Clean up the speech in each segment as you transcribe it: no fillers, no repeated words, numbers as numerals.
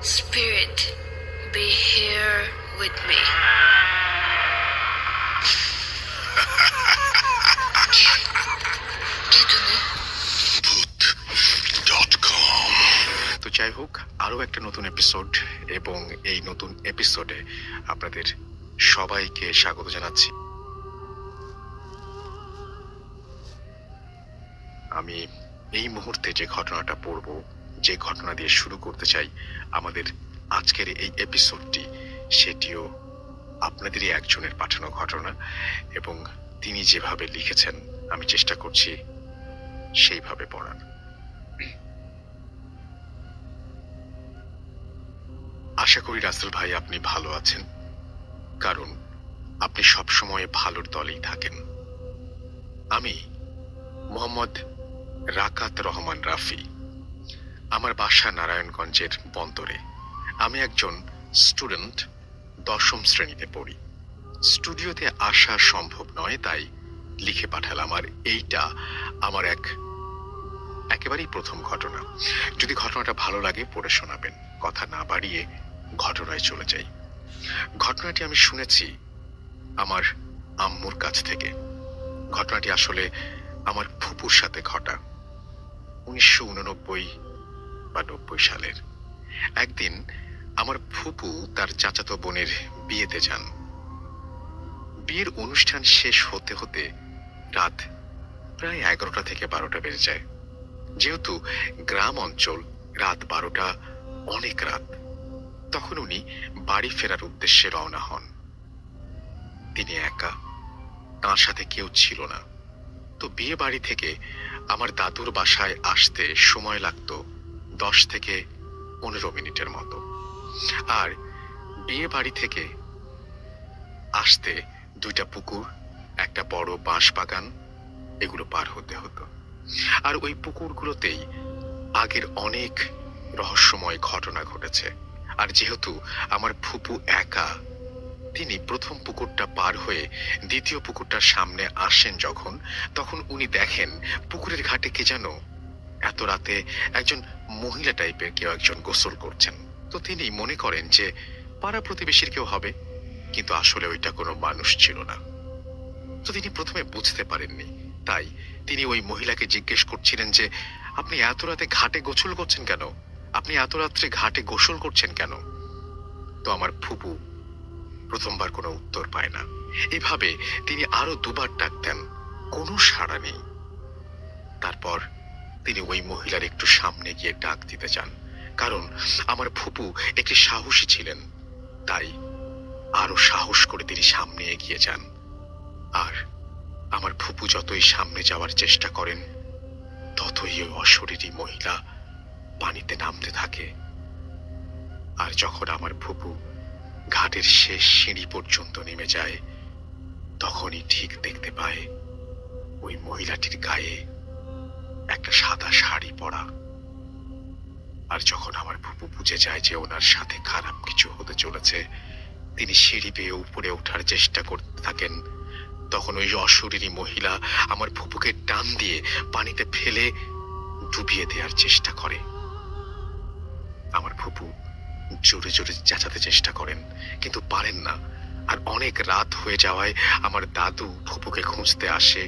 Spirit, be here with me. কে তুমি? তো যাই হোক, আরো একটা নতুন এপিসোড এবং এই নতুন এপিসোডে আপনাদের সবাইকে স্বাগত জানাচ্ছি। আমি এই মুহূর্তে যে ঘটনাটা পড়ব, যে ঘটনা দিয়ে শুরু করতে চাই আমাদের আজকের এই এপিসোডটি, সেটিও আপনাদেরই একজনের পাঠানো ঘটনা এবং তিনি যেভাবে লিখেছেন আমি চেষ্টা করছি সেইভাবে পড়ার। আশা করি রাসেল ভাই আপনি ভালো আছেন, কারণ আপনি সবসময় ভালোর দলেই থাকেন। আমি মোহাম্মদ রাকাত রহমান রাফি। আমার বাসা নারায়ণগঞ্জের বন্দরে। আমি একজন স্টুডেন্ট, 10ম শ্রেণীতে পড়ি। স্টুডিওতে আসা সম্ভব নয়, তাই লিখে পাঠালাম। আর এইটা আমার একেবারেই প্রথম ঘটনা। যদি ঘটনাটা ভালো লাগে পড়ে শোনাবেন। কথা না বাড়িয়ে ঘটনায় চলে যাই। ঘটনাটি আমি শুনেছি আমার আম্মুর কাছ থেকে। ঘটনাটি আসলে আমার ফুপুর সাথে ঘটা, 1989 বা 90 সালের। একদিন আমার ফুপু তার চাচাতো বোনের বিয়েতে যান। বিয়ের অনুষ্ঠান শেষ হতে হতে রাত প্রায় 11টা থেকে 12টা বেজে যায়। যেহেতু গ্রাম অঞ্চল, রাত 12টা অনেক রাত। তখন উনি বাড়ি ফেরার উদ্দেশ্যে রওনা হন। তিনি একা, তাঁর সাথে কেউ ছিল না। তো বিয়ে বাড়ি থেকে আমার দাদুর বাসায় আসতে সময় লাগতো 10 থেকে 15 মিনিটের মতো। আর বিয়ে বাড়ি থেকে আসতে 2টা পুকুর, একটা বড় বাঁশ বাগান, এগুলো পার হতে হতো। আর ওই পুকুরগুলোতেই আগের অনেক রহস্যময় ঘটনা ঘটেছে। আর যেহেতু আমার ফুপু একা, তিনি প্রথম পুকুরটা পার হয়ে দ্বিতীয় পুকুরটার সামনে আসেন যখন, তখন উনি দেখেন পুকুরের ঘাটে কে যেন এত রাতে একজন মহিলা টাইপের কেউ একজন গোসল করছেন। তো তিনি মনে করেন যে পাড়া প্রতিবেশীর কেউ হবে, কিন্তু আসলে ওইটা কোনো মানুষ ছিল না। তো তিনি প্রথমে বুঝতে পারেননি, তাই তিনি ওই মহিলাকে জিজ্ঞেস করছিলেন যে আপনি এত রাতে ঘাটে গোসল করছেন কেন, আপনি এত রাত্রে ঘাটে গোসল করছেন কেন? তো আমার ফুপু প্রথমবার কোনো উত্তর পায় না। এভাবে তিনি আরো 2বার ডাক দেন, কোনো সাড়া নেই। তারপর তিনি ওই মহিলার একটু সামনে গিয়ে ডাক দিতে চান, কারণ আমার ফুপু একটি সাহসী ছিলেন। তাই আরো সাহস করে তিনি সামনে এগিয়ে যান। আর আমার ফুপু যতই সামনে যাওয়ার চেষ্টা করেন, ততই ওই অশরীরী মহিলা পানিতে নামতে থাকে। আর যখন আমার ফুপু ঘাটের শেষ সিঁড়ি পর্যন্ত নেমে যায়, তখনই ঠিক দেখতে পায় ওই মহিলাটির গায়ে একটা সাদা শাড়ি পরা। আর যখন আমার ফুপু বুঝে যায় যে ওনার সাথে খারাপ কিছু হতে চলেছে, তিনি সিঁড়ি বেয়ে উপরে ওঠার চেষ্টা করতে থাকেন। তখন ওই অশরীরী মহিলা আমার ফুপুকে টান দিয়ে পানিতে ফেলে ডুবিয়ে দেওয়ার চেষ্টা করে। আমার ফুপু জোরে জোরে চেঁচাতে চেষ্টা করেন, কিন্তু পারেন না। আর অনেক রাত হয়ে যাওয়ায় আমার দাদু ফুপুকে খুঁজতে আসে।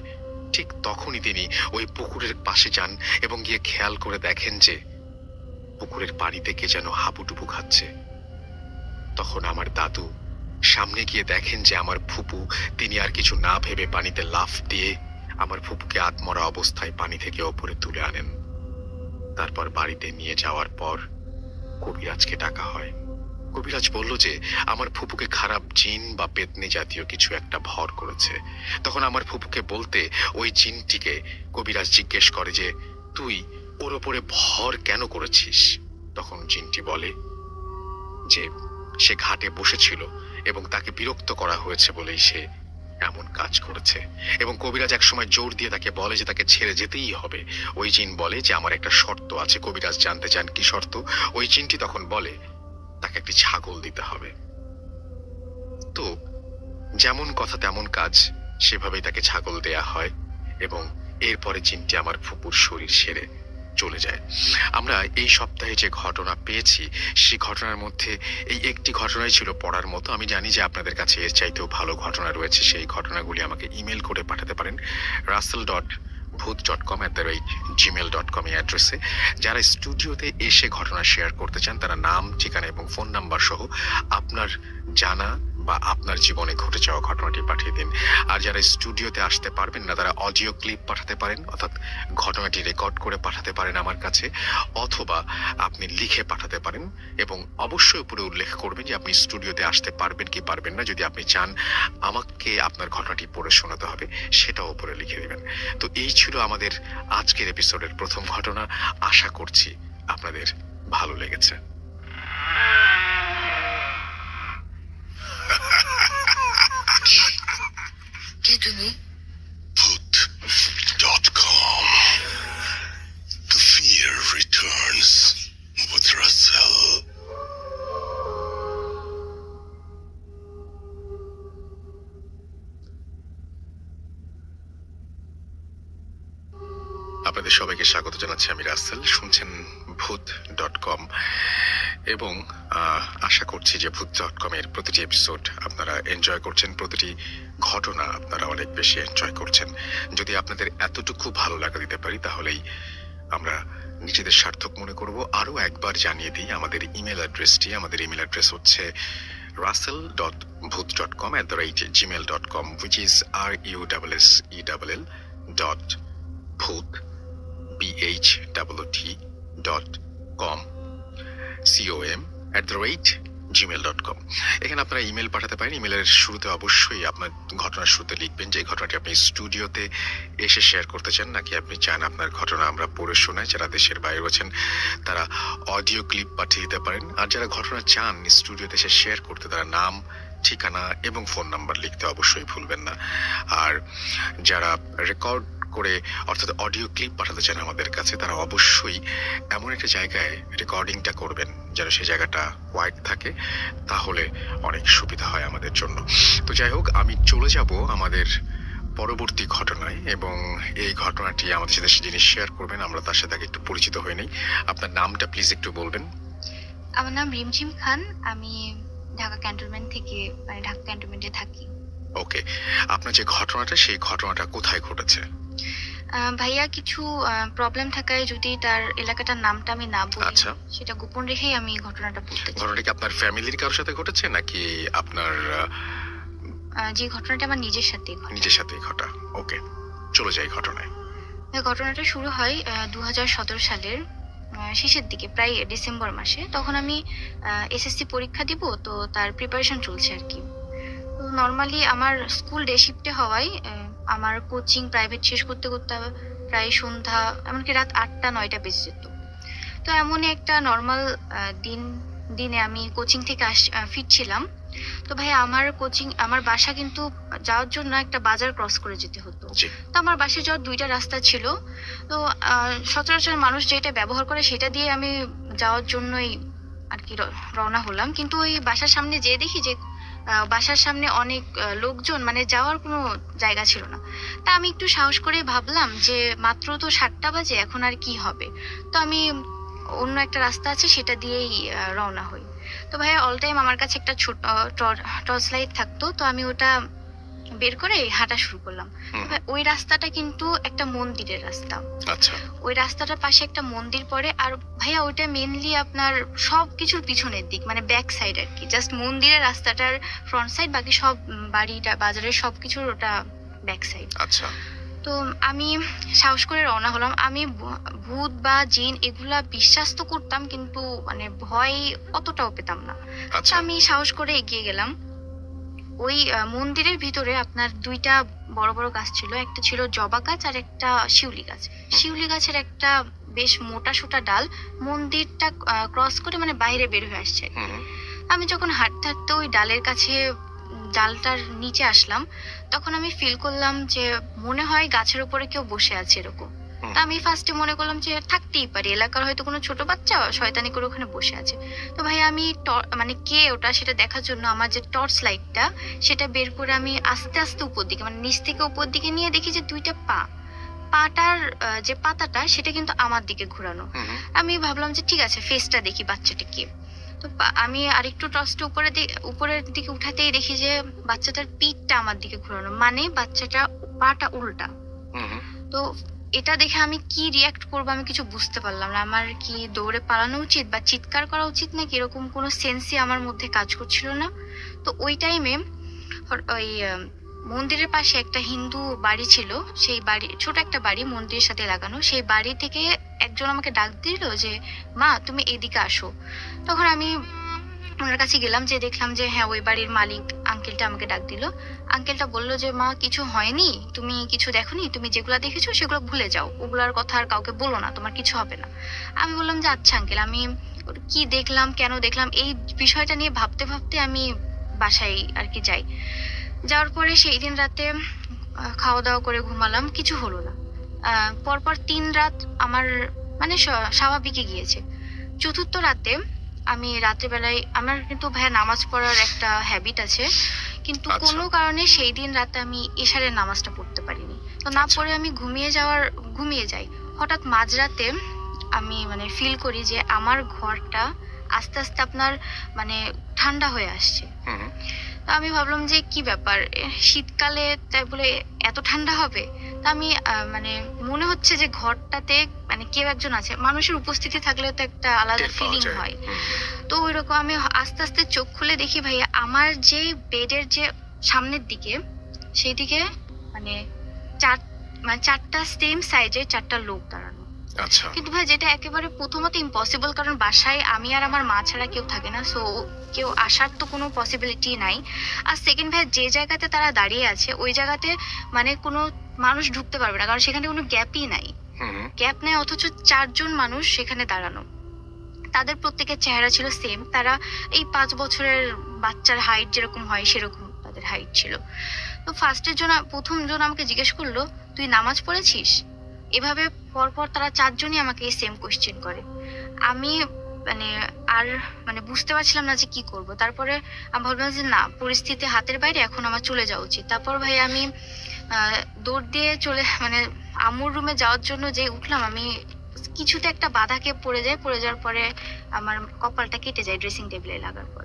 ঠিক তখনই তিনি ওই পুকুরের পাশে যান এবং গিয়ে খেয়াল করে দেখেন যে পুকুরের পানিতে কে যেন হাবুডুবু খাচ্ছে। তখন আমার দাদু সামনে গিয়ে দেখেন যে আমার ফুপু, তিনি আর কিছু না ভেবে পানিতে লাফ দিয়ে আমার ফুপুকে আধমরা অবস্থায় পানি থেকে ওপরে তুলে আনেন। তারপর বাড়িতে নিয়ে যাওয়ার পর কবিরাজকে ডাকা হয়। কবিরাজ বলল যে আমার ফুপুকে খারাপ জিন বা পেতনি জাতীয় কিছু একটা ভর করেছে। তখন আমার ফুপুকে বলতে ওই জিনটিকে কবিরাজ জিজ্ঞেস করে যে তুই ওর ওপরে ভর কেন করেছিস? তখন জিনটি বলে যে সে ঘাটে বসেছিল এবং তাকে বিরক্ত করা হয়েছে বলেই সে এমন কাজ করেছে। এবং কবিরাজ একসময় জোর দিয়ে তাকে বলে যে তাকে ছেড়ে যেতেই হবে। ওই জিন বলে যে আমার একটা শর্ত আছে। কবিরাজ জানতে চান কি শর্ত? ওই জিনটি তখন বলে তাকে একটি ছাগল দিতে হবে। তো যেমন কথা তেমন কাজ, সেভাবেই তাকে ছাগল দেয়া হয় এবং এরপরে জিনটি আমার ফুপুর শরীর সেরে চলে যায়। আমরা এই সপ্তাহে যে ঘটনা পেয়েছি সেই ঘটনার মধ্যে এই একটি ঘটনাই ছিল পড়ার মতো। আমি জানি যে আপনাদের কাছে এর চাইতেও ভালো ঘটনা রয়েছে। সেই ঘটনাগুলি আমাকে ইমেল করে পাঠাতে পারেন russell.bhoot.com@gmail.com এই অ্যাড্রেসে। যারা স্টুডিওতে এসে ঘটনা শেয়ার করতে চান তারা নাম, ঠিকানা এবং ফোন নাম্বার সহ আপনার জানা বা আপনার জীবনে ঘটে যাওয়া ঘটনাটি পাঠিয়ে দিন। আর যারা স্টুডিওতে আসতে পারবেন না তারা অডিও ক্লিপ পাঠাতে পারেন, অর্থাৎ ঘটনাটি রেকর্ড করে পাঠাতে পারেন আমার কাছে, অথবা আপনি লিখে পাঠাতে পারেন এবং অবশ্যই উপরে উল্লেখ করবেন যে আপনি স্টুডিওতে আসতে পারবেন কি পারবেন না। যদি আপনি চান আমাকে আপনার ঘটনাটি পড়ে শোনাতে হবে সেটাও উপরে লিখে দেবেন। তো এই ছিল আমাদের আজকের এপিসোডের প্রথম ঘটনা। আশা করছি আপনাদের ভালো লেগেছে। কে তুমি? Bhoot.com. The fear returns with Russell. আপনাদের সবাইকে স্বাগত জানাচ্ছি, আমি রাসেল। শুনছেন ভূত.com এবং আশা করছি যে ভূত.com এর প্রতিটি এপিসোড আপনারা এনজয় করছেন, প্রতিটি ঘটনা আপনারা অনেক বেশি এনজয় করছেন। যদি আপনাদের এতটুকু ভালো লাগা দিতে পারি তাহলেই আমরা নিজেদের সার্থক মনে করব। আরও একবার জানিয়ে দিই আমাদের ইমেল অ্যাড্রেসটি। আমাদের ইমেল অ্যাড্রেস হচ্ছে russell.bhoot.com@gmail.com, which is russell.bhoot com@gmail.com। এখানে আপনারা ইমেল পাঠাতে পারেন। ইমেলের শুরুতে অবশ্যই আপনার ঘটনার শুরুতে লিখবেন যে ঘটনাটি আপনি স্টুডিওতে এসে শেয়ার করতে চান, নাকি আপনি চান আপনার ঘটনা আমরা পড়ে শোনাই। যারা দেশের বাইরে আছেন তারা অডিও ক্লিপ পাঠিয়ে দিতে পারেন। আর যারা ঘটনা চান স্টুডিওতে এসে শেয়ার করতে তারা নাম, ঠিকানা এবং ফোন নাম্বার লিখতে অবশ্যই ভুলবেন না। আর যারা রেকর্ড করে অর্থাৎ অডিও ক্লিপ পাঠাতে চান আমাদের কাছে তারা অবশ্যই এমন একটা জায়গায় রেকর্ডিংটা করবেন যেন সেই জায়গাটা কোয়াইট থাকে, তাহলে অনেক সুবিধা হয় আমাদের জন্য। তো যাই হোক, আমি চলে যাব আমাদের পরবর্তী ঘটনায় এবং এই ঘটনাটি আমাদের সাথে যিনি শেয়ার করবেন আমরা তার সাথে আগে একটু পরিচিত হয়ে নেই। আপনার নামটা প্লিজ একটু বলবেন। আমার নাম রিমঝিম খান। আমি ঢাকা ক্যান্টনমেন্ট থেকে, মানে ঢাকা ক্যান্টনমেন্টে থাকি। ওকে, আপনার যে ঘটনাটা সেই ঘটনাটা কোথায় ঘটেছে? ভাইয়া কিছু প্রবলেম থাকায় যদি তার এলাকাটার নামটা আমি না বলি, আচ্ছা। সেটা গোপন রেখেই আমি ঘটনাটা বলতে চাই। ঘটনাটা কি আপনার ফ্যামিলির কারোর সাথে ঘটেছে নাকি আপনার যে ঘটনাটা আমার নিজের সাথেই ঘটে। নিজের সাথেই ঘটা? ওকে, চলে যাই ঘটনায়। ঘটনাটা শুরু হয় 2017 সালের শেষের দিকে, প্রায় ডিসেম্বর মাসে। তখন আমি এসএসসি পরীক্ষা দিব, তো তার প্রিপারেশন চলছে আর কি। তো নর্মালি আমার স্কুল ডে শিফটে হওয়ায় আমার কোচিং প্রাইভেট শেষ করতে করতে প্রায় সন্ধ্যা, এমনকি রাত 8টা-9টা বেজে যেত। তো এমনই একটা নর্মাল দিনে আমি কোচিং থেকে ফিরছিলাম। তো ভাই আমার বাসা কিন্তু যাওয়ার জন্য একটা বাজার ক্রস করে যেতে হতো। জি। তো আমার বাসায় যাওয়ার 2টা রাস্তা ছিল। তো সচরাচর মানুষ যেটা ব্যবহার করে সেটা দিয়ে আমি যাওয়ার জন্যই আর কি রওনা হলাম। কিন্তু ওই বাসার সামনে যেয়ে দেখি যে বাসার সামনে অনেক লোকজন, মানে যাওয়ার কোনো জায়গা ছিল না। তা আমি একটু সাহস করে ভাবলাম যে মাত্র তো 7টা বাজে, এখন আর কি হবে। তো আমি অন্য একটা রাস্তা আছে সেটা দিয়েই রওনা হই। তো ভাইয়া অল টাইম আমার কাছে একটা ছোট টর্চ লাইট থাকতো, তো আমি ওটা বের করে হাঁটা শুরু করলাম। ওই রাস্তাটা কিন্তু একটা মন্দিরের রাস্তা। আচ্ছা। ওই রাস্তাটার পাশে একটা মন্দির পড়ে। আর ভাইয়া ওইটা মেনলি আপনার সব কিছুর পিছনের দিক, মানে ব্যাক সাইড আর কি। জাস্ট মন্দিরের রাস্তাটার ফ্রন্ট সাইড, বাকি সব বাড়িটা, বাজারের সব কিছুর ওটা ব্যাক সাইড। আচ্ছা। তো আমি সাহস করে রওনা হলাম। আমি ভূত বা জিন এগুলা বিশ্বাস তো করতাম, কিন্তু মানে ভয় অতটাও পেতাম না। আচ্ছা। আমি সাহস করে এগিয়ে গেলাম। ওই মন্দিরের ভিতরে আপনার 2টা বড় বড় গাছ ছিল। একটা ছিল জবা গাছ আর একটা শিউলি গাছ। শিউলি গাছের একটা বেশ মোটা সোটা ডাল মন্দিরটা ক্রস করে মানে বাইরে বের হয়ে আসছে। আমি যখন হাঁটতে হাঁটতে ওই ডালের কাছে, ডালটার নিচে আসলাম, তখন আমি ফিল করলাম যে মনে হয় গাছের উপরে কেউ বসে আছে এরকম। তা আমি ফার্স্টে মনে করলাম যে থাকতেই পারে, এলাকার হয়তো কোনো ছোট বাচ্চা শয়তানি করে ওখানে বসে আছে। তো ভাই আমি মানে কে ওটা সেটা দেখার জন্য আমার যে টর্চ লাইটটা সেটা বের করে আমি আস্তে আস্তে উপর দিকে, মানে নিচ থেকে উপর দিকে নিয়ে দেখি যে 2টা পা। পাটার যে পাতাটা সেটা কিন্তু আমার দিকে ঘোরানো। হুম হুম, আমি ভাবলাম যে ঠিক আছে ফেসটা দেখি বাচ্চাটা কি। তো আমি আরেকটু টর্চটা উপরের দিকে উঠাতেই দেখি যে বাচ্চাটার পিঠটা আমার দিকে ঘোরানো, মানে বাচ্চাটা পাটা উল্টা। হুম হুম। তো এটা দেখে আমি কি রিয়াক্ট করবো আমি কিছু বুঝতে পারলাম না। আমার কি দৌড়ে পালানো উচিত বা চিৎকার করা উচিত নাকি, এরকম কোনো সেন্সই আমার মধ্যে কাজ করছিল না। তো ওই টাইমে ওই মন্দিরের পাশে একটা হিন্দু বাড়ি ছিল, সেই বাড়ি ছোট একটা বাড়ি মন্দিরের সাথে লাগানো, সেই বাড়ি থেকে একজন আমাকে ডাক দিল যে মা তুমি এদিকে আসো। তখন আমি ওনার কাছে গেলাম, যে দেখলাম যে হ্যাঁ ওই বাড়ির মালিক আঙ্কেলটা আমাকে ডাক দিল। আঙ্কেলটা বলল যে মা কিছু হয়নি, তুমি কিছু দেখোনি, তুমি যেগুলো দেখেছো সেগুলো ভুলে যাও, ওগুলার কথা আর কাউকে বলো না, তোমার কিছু হবে না। আমি বললাম যে আচ্ছা আঙ্কেল, আমি কি দেখলাম কেন দেখলাম এই বিষয়টা নিয়ে ভাবতে ভাবতে আমি বাসায় আর কি যাই। যাওয়ার পরে সেই দিন রাতে খাওয়া দাওয়া করে ঘুমালাম, কিছু হলো না। পরপর 3 রাত আমার মানে স্বাভাবিকই গিয়েছে। চতুর্থ রাতে আমি রাত্রেবেলায়, আমার কিন্তু ভাইয়া নামাজ পড়ার একটা হ্যাবিট আছে, কিন্তু আচ্ছা। কোনো কারণে সেই দিন রাতে আমি এশারের নামাজটা পড়তে পারিনি। তো না আচ্ছা। পড়ে আমি ঘুমিয়ে যাই। হঠাৎ মাঝরাতে আমি মানে ফিল করি যে আমার ঘরটা আস্তে আস্তে আপনার মানে ঠান্ডা হয়ে আসছে। হুম হুম, তো আমি ভাবলাম যে কি ব্যাপার, শীতকালে তাই বলে এত ঠান্ডা হবে। তা আমি মানে মনে হচ্ছে যে ঘরটাতে মানে কেউ একজন আছে, মানুষের উপস্থিতি থাকলে তো একটা আলাদা টের পাওয়া ফিলিং যায়। হয়। হুম, তো ওইরকম আমি আস্তে আস্তে চোখ খুলে দেখি ভাইয়া আমার যে বেডের যে সামনের দিকে, সেই দিকে মানে চার মানে 4টা সেম সাইজের 4টা লোক দাঁড়ানো। আচ্ছা। কিন্তু ভাই যেটা একেবারে প্রথমত ইম্পসিবল, কারণ বাসায় আমি আর আমার মা ছাড়া কেউ থাকে না, সো কেউ আসার তো কোনো পসিবিলিটি নাই। আর সেকেন্ড ভাই যে জায়গাতে তারা দাঁড়িয়ে আছে ওই জায়গাতে মানে কোনো মানুষ ঢুকতে পারবে না, কারণ সেখানে কোনো গ্যাপই নাই। হুম হুম, গ্যাপ নেই, অথচ 4জন মানুষ সেখানে দাঁড়ানো। তাদের প্রত্যেকের চেহারা ছিল সেম, তারা এই 5 বছরের বাচ্চার হাইট যেরকম হয় সেরকম তাদের হাইট ছিল। তো প্রথম জন আমাকে জিজ্ঞেস করলো তুই নামাজ পড়েছিস? এভাবে পরপর তারা 4জনই আমাকে এই সেম কোশ্চেন করে। আমি মানে আর মানে বুঝতে পারছিলাম না যে কি করব। তারপরে আমি ভাবলাম যে না, পরিস্থিতি হাতের বাইরে, এখন আমার চলে যাওয়া উচিত। তারপর ভাই আমি দৌড় দিয়ে মানে আম্মুর রুমে যাওয়ার জন্য যে উঠলাম, আমি কিছুতে একটা বাধাকে পড়ে যাই, পড়ে যাওয়ার পরে আমার কপালটা কেটে যায় ড্রেসিং টেবিলে লাগার পর।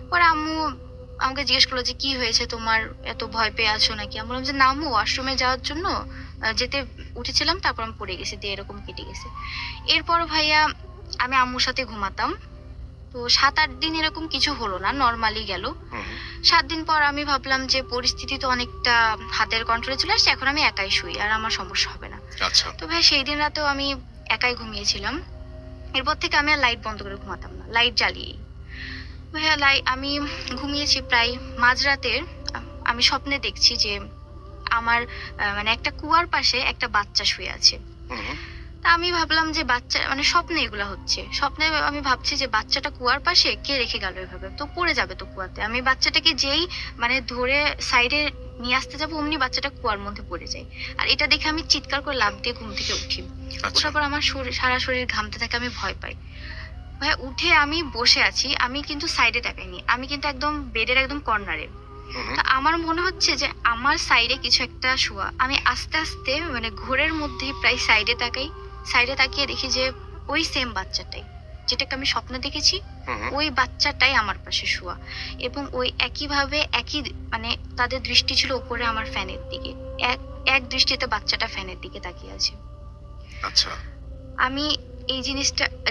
পরে আম্মু আমাকে জিজ্ঞেস করলো যে কি হয়েছে তোমার, এত ভয় পেয়ে আছো নাকি? আমি বললাম যে না আম্মু, ওয়াশরুমে যাওয়ার জন্য যেতে উঠেছিলাম, তারপর আমি পড়ে গেছি, দিয়ে এরকম কেটে গেছে। এরপর ভাইয়া আমি আম্মুর সাথে ঘুমাতাম। তো 7-8 দিন এরকম কিছু হলো না, নর্মালি গেল। হুম হুম, 7 দিন পর আমি ভাবলাম যে পরিস্থিতি তো অনেকটা হাতের কন্ট্রোলে চলে আসছে, এখন আমি একাই শুই, আর আমার সমস্যা হবে না। আচ্ছা। তো ভাই সেই দিন রাতেও আমি একাই ঘুমিয়েছিলাম। এরপর থেকে আমি আর লাইট বন্ধ করে ঘুমাতাম না, লাইট জ্বালিয়েই। ভাইয়া আমি ঘুমিয়েছি প্রায় মাঝরাতে। আমি স্বপ্নে দেখছি যে আমার মানে একটা কুয়ার পাশে একটা বাচ্চা শুয়ে আছে। হুম হুম, তা আমি ভাবলাম যে বাচ্চা মানে স্বপ্নে এগুলা হচ্ছে, স্বপ্নে আমি ভাবছি যে বাচ্চাটা কুয়ার পাশে কে রেখে গেল এভাবে, তো পড়ে যাবে তো কুয়াতে। আমি বাচ্চাটাকে যেই মানে ধরে সাইডে নিয়ে আসতে যাবো অমনি বাচ্চাটা কুয়ার মধ্যে পড়ে যায়। আর এটা দেখে আমি চিৎকার করে লাফ দিয়ে ঘুম থেকে উঠি। আচ্ছা। ওঠার পর আমার সারা শরীর ঘামতে থাকে, আমি ভয় পাই। ভাইয়া উঠে আমি বসে আছি, আমি কিন্তু সাইডে তাকাইনি, আমি কিন্তু একদম বেডের একদম কর্নারে। হুম হুম, তা আমার মনে হচ্ছে যে আমার সাইডে কিছু একটা শোয়া। আমি আস্তে আস্তে মানে ঘোরের মধ্যে প্রায় সাইডে তাকাই, সাইডে তাকিয়ে দেখি যে ওই সেম বাচ্চাটাই যেটাকে আমি স্বপ্নে দেখেছি, হুম হুম, ওই বাচ্চাটাই আমার পাশে শোয়া। এবং ওই একইভাবে মানে তাদের দৃষ্টি ছিল উপরে আমার ফ্যানের দিকে, এক এক দৃষ্টিতে বাচ্চাটা ফ্যানের দিকে তাকিয়ে আছে। আচ্ছা। আমি এই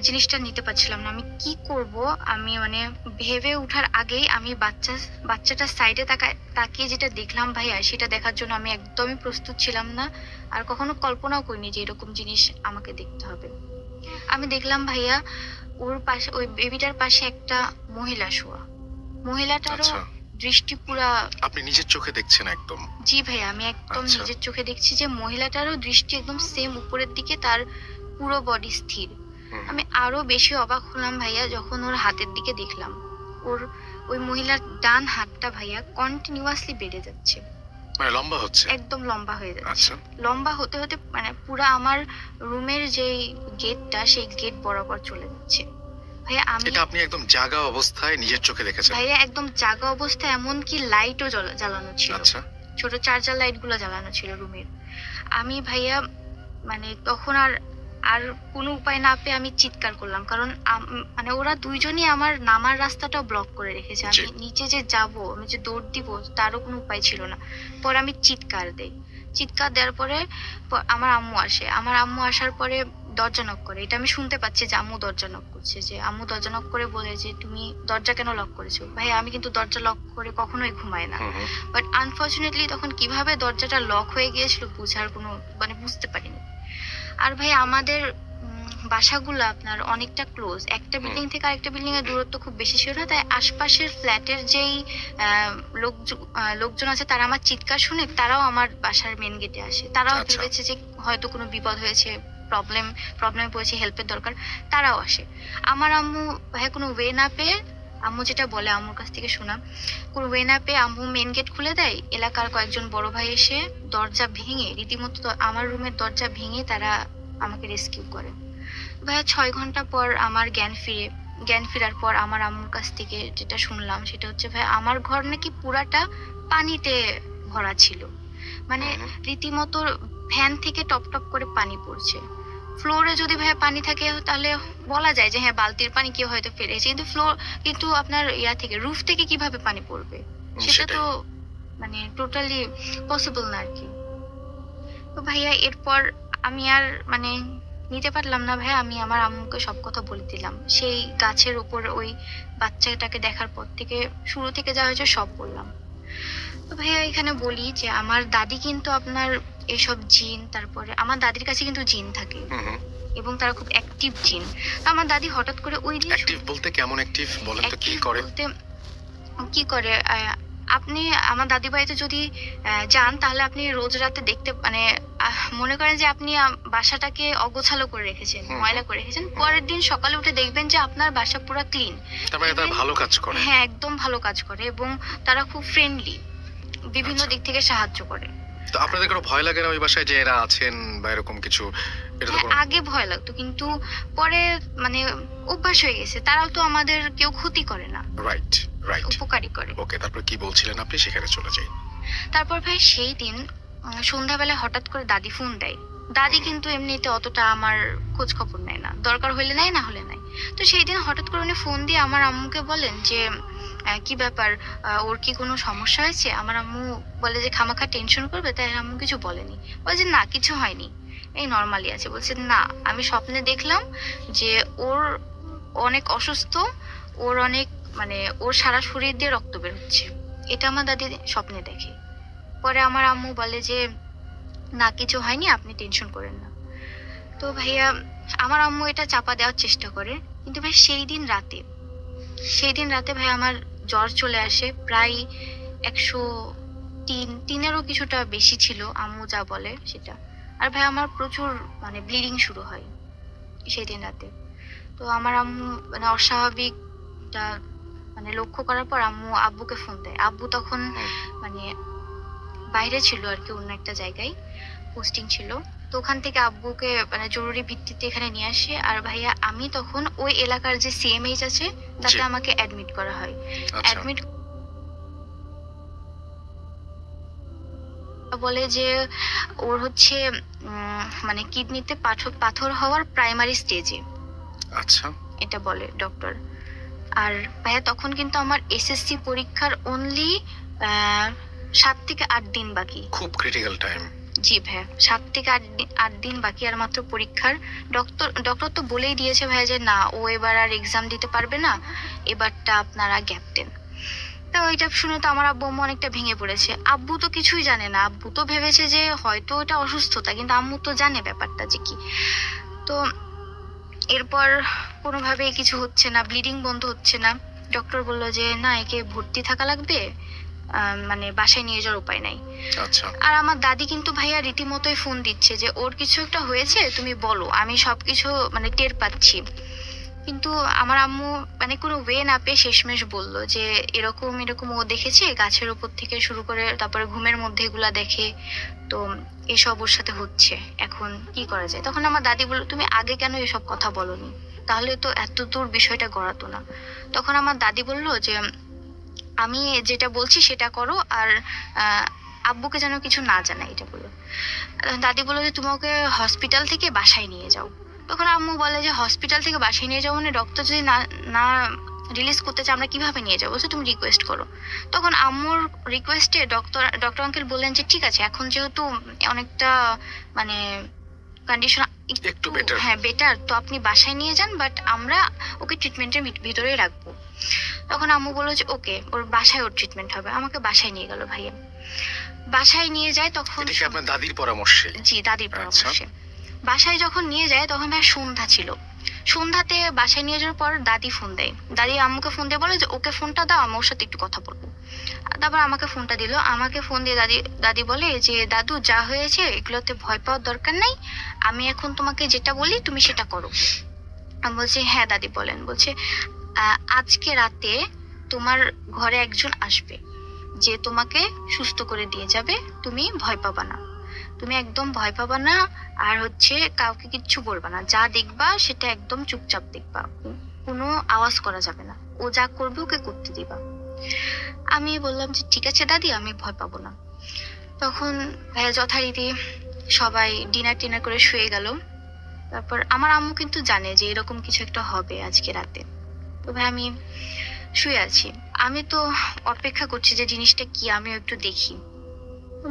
জিনিসটা নিতে পারছিলাম না, আমি কি করব। আমি মানে ভেবে ওঠার আগেই আমি বাচ্চাটার সাইডে তাকিয়ে যেটা দেখলাম ভাইয়া, সেটা দেখার জন্য আমি একদমই প্রস্তুত ছিলাম না, আর কখনো কল্পনাও করিনি যে এরকম জিনিস আমাকে দেখতে হবে। আমি দেখলাম ভাইয়া ওর পাশে, ওই বেবিটার পাশে একটা মহিলা শোয়া। মহিলাটারও আচ্ছা। দৃষ্টি পুরা, আপনি নিজের চোখে দেখছেন একদম? জি ভাইয়া আমি একদম আচ্ছা। নিজের চোখে দেখছি যে মহিলাটারও দৃষ্টি একদম সেম উপরের দিকে, তার পুরো বডি স্থির। হুম, আমি আরো বেশি অবাক হলাম ভাইয়া যখন ওর হাতের দিকে দেখলাম। ওর ওই মহিলার ডান হাতটা ভাইয়া কন্টিনিউয়াসলি বেড়ে যাচ্ছে, মানে লম্বা হচ্ছে? একদম লম্বা হয়ে যাচ্ছে। আচ্ছা। লম্বা হতে হতে মানে পুরা আমার রুমের যে গেটটা, সেই গেট বরাবর চলে যাচ্ছে। ভাইয়া আমি এটা আপনি একদম জাগা অবস্থায় নিজের চোখে দেখেছেন? ভাইয়া একদম জাগা অবস্থায়, এমনকি লাইটও জ্বালানো ছিল, আচ্ছা। ছোট চার্জার লাইট গুলো জ্বালানো ছিল রুমের। আমি ভাইয়া মানে তখন আর আর কোনো উপায় না পেয়ে আমি চিৎকার করলাম, কারণ মানে ওরা দুইজনই আমার নামার রাস্তাটা ব্লক করে রেখেছে। আমি জি। নিচে যে যাব, আমি যে দৌড় দিব তারও কোনো উপায় ছিল না। পরে আমি চিৎকার দেই। চিৎকার দেওয়ার পরে আমার আম্মু আসে। আমার আম্মু আসার পরে দরজা নক করে। এটা আমি শুনতে পাচ্ছি যে আম্মু দরজা নক করছে, যে আম্মু দরজা নক করে বলে যে তুমি দরজা কেন লক করেছো? ভাই আমি কিন্তু দরজা লক করে কখনোই ঘুমাই না। হুম হুম। বাট আনফর্চুনেটলি তখন কিভাবে দরজাটা লক হয়ে গিয়েছিল বুঝার কোনো মানে বুঝতে পারিনি। আর ভাই আমাদের বাসাগুলো আপনার অনেকটা ক্লোজ, একটা বিল্ডিং থেকে আরেকটা বিল্ডিং এর দূরত্ব খুব বেশি ছিল না, তাই আশপাশের ফ্ল্যাটের যেই লোকজন আছে তারা আমার চিৎকার শুনে তারাও আমার বাসার মেন গেটে আসে। তারাও আচ্ছা। ভেবেছে যে হয়তো কোনো বিপদ হয়েছে, প্রবলেমে পড়েছে, হেল্পের দরকার, তারাও আসে। আমার আম্মু ভাই কোনো ওয়ে না পেয়ে, আম্মু যেটা বলে আম্মুর কাছ থেকে শোনা, কোনো ওয়ে না পেয়ে আম্মু মেন গেট খুলে দেয়। এলাকার কয়েকজন বড় ভাই এসে দরজা ভেঙে রীতিমতো আমার রুমের দরজা ভেঙে তারা আমাকে রেস্কিউ করে। ভাইয়া 6 ঘন্টা পর আমার জ্ঞান ফেরার পর আমার আম্মুর কাছ থেকে যেটা শুনলাম সেটা হচ্ছে ভাই আমার ঘর নাকি পুরাটা পানিতে ভরা ছিল। মানে হুম। রীতিমতো ফ্যান থেকে টপ টপ করে পানি পড়ছে। ফ্লোরে যদি ভাইয়া পানি থাকে তাহলে বলা যায় যে হ্যাঁ বালতির পানি কেউ হয়তো ফেলেছে, কিন্তু আপনার থেকে রুফ থেকে কিভাবে পানি পড়বে সেটা সেটাই। তো মানে টোটালি পসিবল না আর কি। তো ভাইয়া এরপর আমি আর মানে নিতে পারলাম না ভাইয়া, আমি আমার আম্মুকে সব কথা বলে দিলাম। সেই গাছের উপর ওই বাচ্চাটাকে দেখার পর থেকে শুরু থেকে যা হয়েছে সব বললাম। তো ভাইয়া এখানে বলি যে আমার দাদি কিন্তু আপনার এসব জিন, তারপরে আমার দাদির কাছে কিন্তু জিন থাকে হুম হুম। এবং তারা খুব অ্যাক্টিভ জিন। তো আমার দাদি হঠাৎ করে ওই দিন অ্যাক্টিভ বলতে কেমন অ্যাক্টিভ বলেন তো, কি active করে? বলতে কি করে আপনি আমার দাদি বাড়িতে যদি যান তাহলে আপনি রোজ রাতে দেখতে মানে মনে করেন যে আপনি বাসাটাকে অগোছালো করে রেখেছেন, হুম। ময়লা করে রেখেছেন, পরের দিন সকালে উঠে দেখবেন যে আপনার বাসা পুরো ক্লিন। তার মানে তারা ভালো কাজ করে। হ্যাঁ একদম ভালো কাজ করে এবং তারা খুব ফ্রেন্ডলি, বিভিন্ন আচ্ছা। দিক থেকে সাহায্য করে। তো আপনাদের কোনো ভয় লাগে না ওই বাসায় যে এরা আছেন বা এরকম কিছু? এটা তো হ্যাঁ কোনো আগে ভয় লাগতো, কিন্তু পরে মানে অভ্যাস হয়ে গেছে। তারাও তো আমাদের কেউ ক্ষতি করে না, রাইট রাইট। উপকারী করে। ওকে, তারপর কি বলছিলেন আপনি? সেখানে চলে যাই। তারপর ভাই সেই দিন সন্ধ্যাবেলায় হঠাৎ করে দাদি ফোন দেয়। দাদি কিন্তু এমনিতে অতটা আমার খোঁজ খবর নেয় না, দরকার হলে নেয়, না হলে নাই। তো সেই দিন হঠাৎ করে উনি ফোন দিয়ে আমার আম্মুকে বলেন যে কি ব্যাপার, ওর কি কোনো সমস্যা হয়েছে? আমার আম্মু বলে যে খামাখা টেনশন করবে, তাই আম্মু কিছু বলেনি। বলে যে না কিছু হয়নি, এই নর্মালি আছে। বলছে না আমি স্বপ্নে দেখলাম যে ওর অনেক অসুস্থ, ওর অনেক মানে ওর সারা শরীর দিয়ে রক্ত বের হচ্ছে, এটা আমার দাদি স্বপ্নে দেখে। পরে আমার আম্মু বলে যে না কিছু হয়নি, আপনি টেনশন করেন না। তো ভাইয়া আমার আম্মু এটা চাপা দেওয়ার চেষ্টা করে, কিন্তু ভাই সেই দিন রাতে ভাই আমার জ্বর চলে আসে, প্রায় 103-এরও কিছুটা বেশি ছিল আম্মু যা বলে সেটা। আর ভাই আমার প্রচুর মানে ব্লিডিং শুরু হয় সেই দিন রাতে। তো আমার আম্মু মানে অস্বাভাবিকটা মানে লক্ষ্য করার পর আব্বুকে ফোন দেয়। আব্বু তখন মানে বাইরে ছিল আর কি, অন্য একটা জায়গায় পোস্টিং ছিল। তো ওখান থেকে আব্বুকে মানে জরুরি ভিত্তিতে এখানে নিয়ে আসে। আর ভাইয়া আমি তখন ওই এলাকার যে সিএমএইচ আছে তাতে জি। আমাকে অ্যাডমিট করা হয়। আচ্ছা। অ্যাডমিট বলে যে ওর হচ্ছে মানে কিডনিতে পাথর হওয়ার প্রাইমারি স্টেজে, আচ্ছা। এটা বলে ডক্টর। আর ভাইয়া তখন কিন্তু আমার এসএসসি পরীক্ষার অনলি 7 থেকে 8 দিন বাকি। খুব ক্রিটিক্যাল টাইম। জি ভাইয়া 7 থেকে 8 দিন বাকি আর মাত্র পরীক্ষার। ডক্টর তো বলেই দিয়েছে ভাইয়া যে না ও এবার আর এক্সাম দিতে পারবে না, এবারটা আপনারা গ্যাপ দেন। তো এটা শুনে তো আমার আব্বু আম্মু অনেকটা ভেঙে পড়েছে। আব্বু তো কিছুই জানে না, আব্বু তো ভেবেছে যে হয়তো এটা অসুস্থতা, কিন্তু আম্মু তো জানে ব্যাপারটা যে কি। তো এরপর কোনোভাবেই কিছু হচ্ছে না, ব্লিডিং বন্ধ হচ্ছে না। ডক্টর বললো যে না একে ভর্তি থাকা লাগবে, মানে বাসায় নিয়ে যাওয়ার উপায় নাই। আচ্ছা। আর আমার দাদি কিন্তু ভাইয়া রীতিমতোই ফোন দিচ্ছে যে ওর কিছু একটা হয়েছে, তুমি বলো, আমি সবকিছু মানে টের পাচ্ছি। কিন্তু আমার আম্মু মানে কোনো ওয়ে না পেয়ে শেষমেশ বলল যে এরকম এরকম ও দেখেছে গাছের উপর থেকে শুরু করে তারপরে ঘুমের মধ্যে এগুলা দেখে, তো এসব ওর সাথে হচ্ছে, এখন কি করা যায়? তখন আমার দাদি বলল তুমি আগে কেন এসব কথা বলনি, তাহলে তো এত দূর বিষয়টা গড়াতো না। তখন আমার দাদি বলল যে আমি যেটা বলছি সেটা করো, আর আব্বুকে যেন কিছু না জানায়, এটা বললো। দাদি বললো যে তুমি ওকে হসপিটাল থেকে বাসায় নিয়ে যাও। তখন আম্মু বলে যে হসপিটাল থেকে বাসায় নিয়ে যাও মানে ডক্টর যদি না না রিলিজ করতে চায় আমরা কিভাবে নিয়ে যাবো, বলছে তুমি রিকোয়েস্ট করো। তখন আম্মুর রিকোয়েস্টে ডক্টর আঙ্কেল বললেন যে ঠিক আছে, এখন যেহেতু অনেকটা মানে কন্ডিশন একটু better। হ্যাঁ বেটার, তো আপনি বাসায় নিয়ে যান, বাট আমরা ওকে ট্রিটমেন্টের ভিতরেই রাখবো। তখন আম্মু বললো যে ওকে, ওর বাসায় ওর ট্রিটমেন্ট হবে। আমাকে বাসায় নিয়ে গেল ভাইয়া। বাসায় নিয়ে যায় তখন এটা কি আপনার দাদির পরামর্শে? জি দাদির পরামর্শে। বাসায় যখন নিয়ে যায় তখন ভাই সন্ধ্যা ছিল। সন্ধ্যাতে বাসায় নিয়ে যাওয়ার পর দাদি ফোন দেয়। দাদি আম্মুকে ফোন দিয়ে বলে যে ওকে ফোনটা দাও, আমি ওর সাথে একটু কথা বলবো। তারপর আমাকে ফোনটা দিল। আমাকে ফোন দিয়ে দাদি বলে যে দাদু যা হয়েছে এগুলোতে ভয় পাওয়ার দরকার নেই, আমি এখন তোমাকে যেটা বলি তুমি সেটা করো। আমি বলছি হ্যাঁ দাদি বলেন। বলছে আজকে রাতে তোমার ঘরে একজন আসবে যে তোমাকে সুস্থ করে দিয়ে যাবে, তুমি ভয় পাবা না, তুমি একদম ভয় পাবা না, আর হচ্ছে কাউকে কিচ্ছু বলবা না, যা দেখবা সেটা একদম চুপচাপ দেখবা, কোনো আওয়াজ করা যাবে না, ও যা করবে ওকে করতে দিবা। আমি বললাম যে ঠিক আছে দাদি, আমি ভয় পাবো না। তখন ভাইয়া যথারীতি সবাই ডিনার করে শুয়ে গেল। তারপর আমার আম্মু কিন্তু জানে যে এরকম কিছু একটা হবে আজকে রাতে। তো ভাই আমি শুয়ে আছি, আমি তো অপেক্ষা করছি যে জিনিসটা কি আমি একটু দেখি।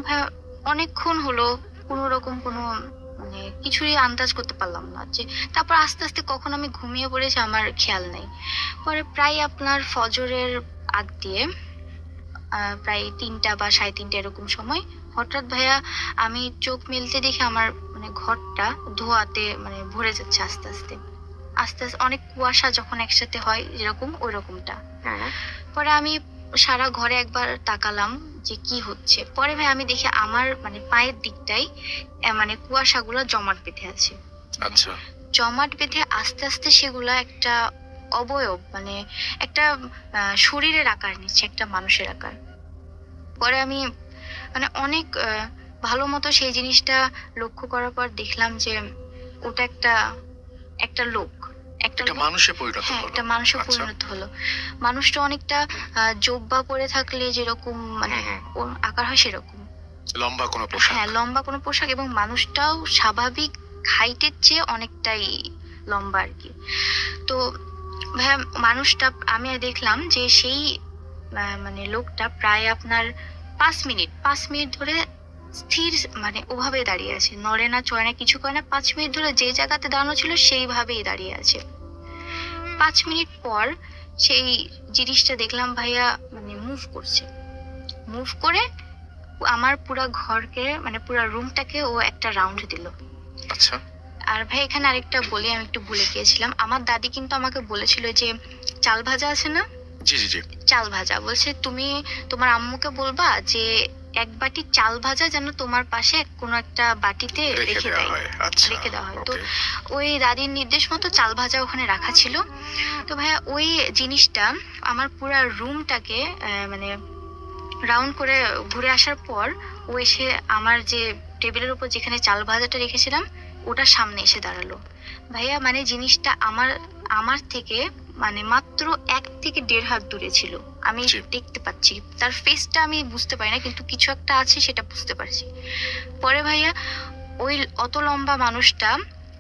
ভাই অনেকক্ষণ হলো কোনো রকম কোনো মানে কিছুই আন্দাজ করতে পারলাম না যে, তারপর আস্তে আস্তে কখন আমি ঘুমিয়ে পড়েছি আমার খেয়াল নেই। পরে প্রায় আপনার ফজরের আগ দিয়ে প্রায় 3টা বা 3:30 এরকম সময় হঠাৎ ভাইয়া আমি চোখ মেলতে দেখি আমার মানে ঘরটা ধোঁয়াতে মানে ভরে যাচ্ছে আস্তে আস্তে আস্তে আস্তে, অনেক কুয়াশা যখন একসাথে হয় যেরকম ওই রকমটা। পরে আমি সারা ঘরে একবার তাকালাম যে কি হচ্ছে। পরে ভাই আমি দেখি আমার মানে পায়ের দিকটাই মানে কুয়াশাগুলো জমাট বেঁধে আছে। আচ্ছা। জমাট বেঁধে আস্তে আস্তে সেগুলা একটা অবয়ব মানে একটা শরীরের আকার নিচ্ছে, একটা মানুষের আকার। পরে আমি মানে অনেক ভালো মতো সেই জিনিসটা লক্ষ্য করার পর দেখলাম যে ওটা একটা লোক, একটা মানুষে পরিণত হ্যাঁ হলো। একটা মানুষে আচ্ছা। পরিণত হলো। মানুষটা অনেকটা জোব্বা পরে থাকলে যেরকম মানে ওর আকার হয় সেরকম, লম্বা কোনো পোশাক। হ্যাঁ লম্বা কোনো পোশাক, এবং মানুষটাও স্বাভাবিক হাইটের চেয়ে অনেকটাই লম্বা আর কি। তো ভাইয়া মানুষটা আমি দেখলাম যে সেই মানে লোকটা প্রায় আপনার 5 মিনিট ধরে স্থির মানে ওভাবে দাঁড়িয়ে আছে, নড়ে না চড়ে না কিছু করে না। 5 মিনিট ধরে যে জায়গাতে দাঁড়ানো ছিল সেইভাবেই দাঁড়িয়ে আছে। 5 মিনিট পর সেই জিনিসটা দেখলাম ভাইয়া মানে মুভ করে আমার পুরো ঘরকে মানে পুরো রুমটাকে ও একটা রাউন্ড দিল। আচ্ছা। আর ভাই এখানে আরেকটা বলি, আমি একটু ভুলে গিয়েছিলাম। আমার দাদি কিন্তু আমাকে বলেছিল যে চাল ভাজা আছে না, জি জি জি। চাল ভাজা, বলছে তুমি তোমার আম্মুকে বলবা যে 1 বাটি চাল ভাজা যেন তোমার পাশে কোনো একটা বাটিতে রেখে দেয়, আচ্ছা। রেখে দেওয়া হয়। তো ওকে। ওই দাদির নির্দেশ মতো চাল ভাজা ওখানে রাখা ছিল। তো ভাইয়া ওই জিনিসটা আমার পুরো রুমটাকে মানে রাউন্ড করে ঘুরে আসার পর ও এসে আমার যে টেবিলের উপর যেখানে চাল ভাজাটা রেখেছিলাম ওটার সামনে এসে দাঁড়ালো। ভাইয়া মানে জিনিসটা আমার থেকে মানে মাত্র 1 থেকে 1.5 হাত দূরে ছিল, আমি জি। দেখতে পাচ্ছি তার ফেসটা, আমি বুঝতে পারি না কিন্তু কিছু একটা আছে সেটা বুঝতে পারছি। পরে ভাইয়া ওই অত লম্বা মানুষটা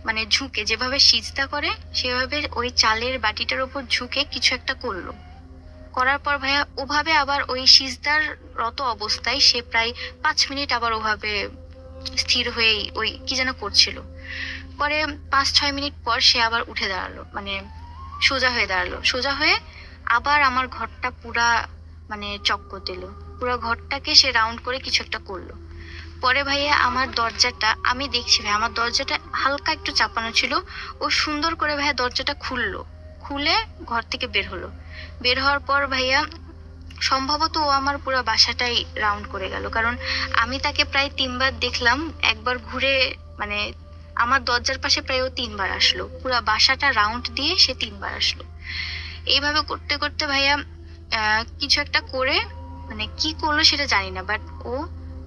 মানে ঝুঁকে যেভাবে সিজদা করে সেভাবে ওই চালের বাটিটার উপর ঝুঁকে কিছু একটা করলো। করার পর ভাইয়া ওভাবে আবার ওই সিজদার রত অবস্থায় সে প্রায় 5 মিনিট আবার ওভাবে স্থির হয়েই ওই কি যেন করছিল। পরে 5-6 মিনিট পর সে আবার উঠে দাঁড়ালো, মানে সোজা হয়ে আবার আমার ঘরটা পুরা মানে চক্কর দিল, পুরো ঘরটাকে সে রাউন্ড করে কিছু একটা করলো। পরে ভাইয়া আমার দরজাটা আমি দেখছি ভাই আমার দরজাটা হালকা একটু চাপানো ছিল, ও সুন্দর করে ভাইয়া দরজাটা খুলে ঘর থেকে বের হওয়ার পর ভাইয়া সম্ভবত ও আমার পুরো বাসাটাই রাউন্ড করে গেল, কারণ আমি তাকে প্রায় 3 বার দেখলাম। একবার ঘুরে মানে আমার দরজার পাশে প্রায় ও 3 বার আসলো, পুরো বাসাটা রাউন্ড দিয়ে সে 3 বার আসলো। এইভাবে করতে করতে ভাইয়া কিছু একটা করে মানে কি করলো সেটা জানি না, বাট ও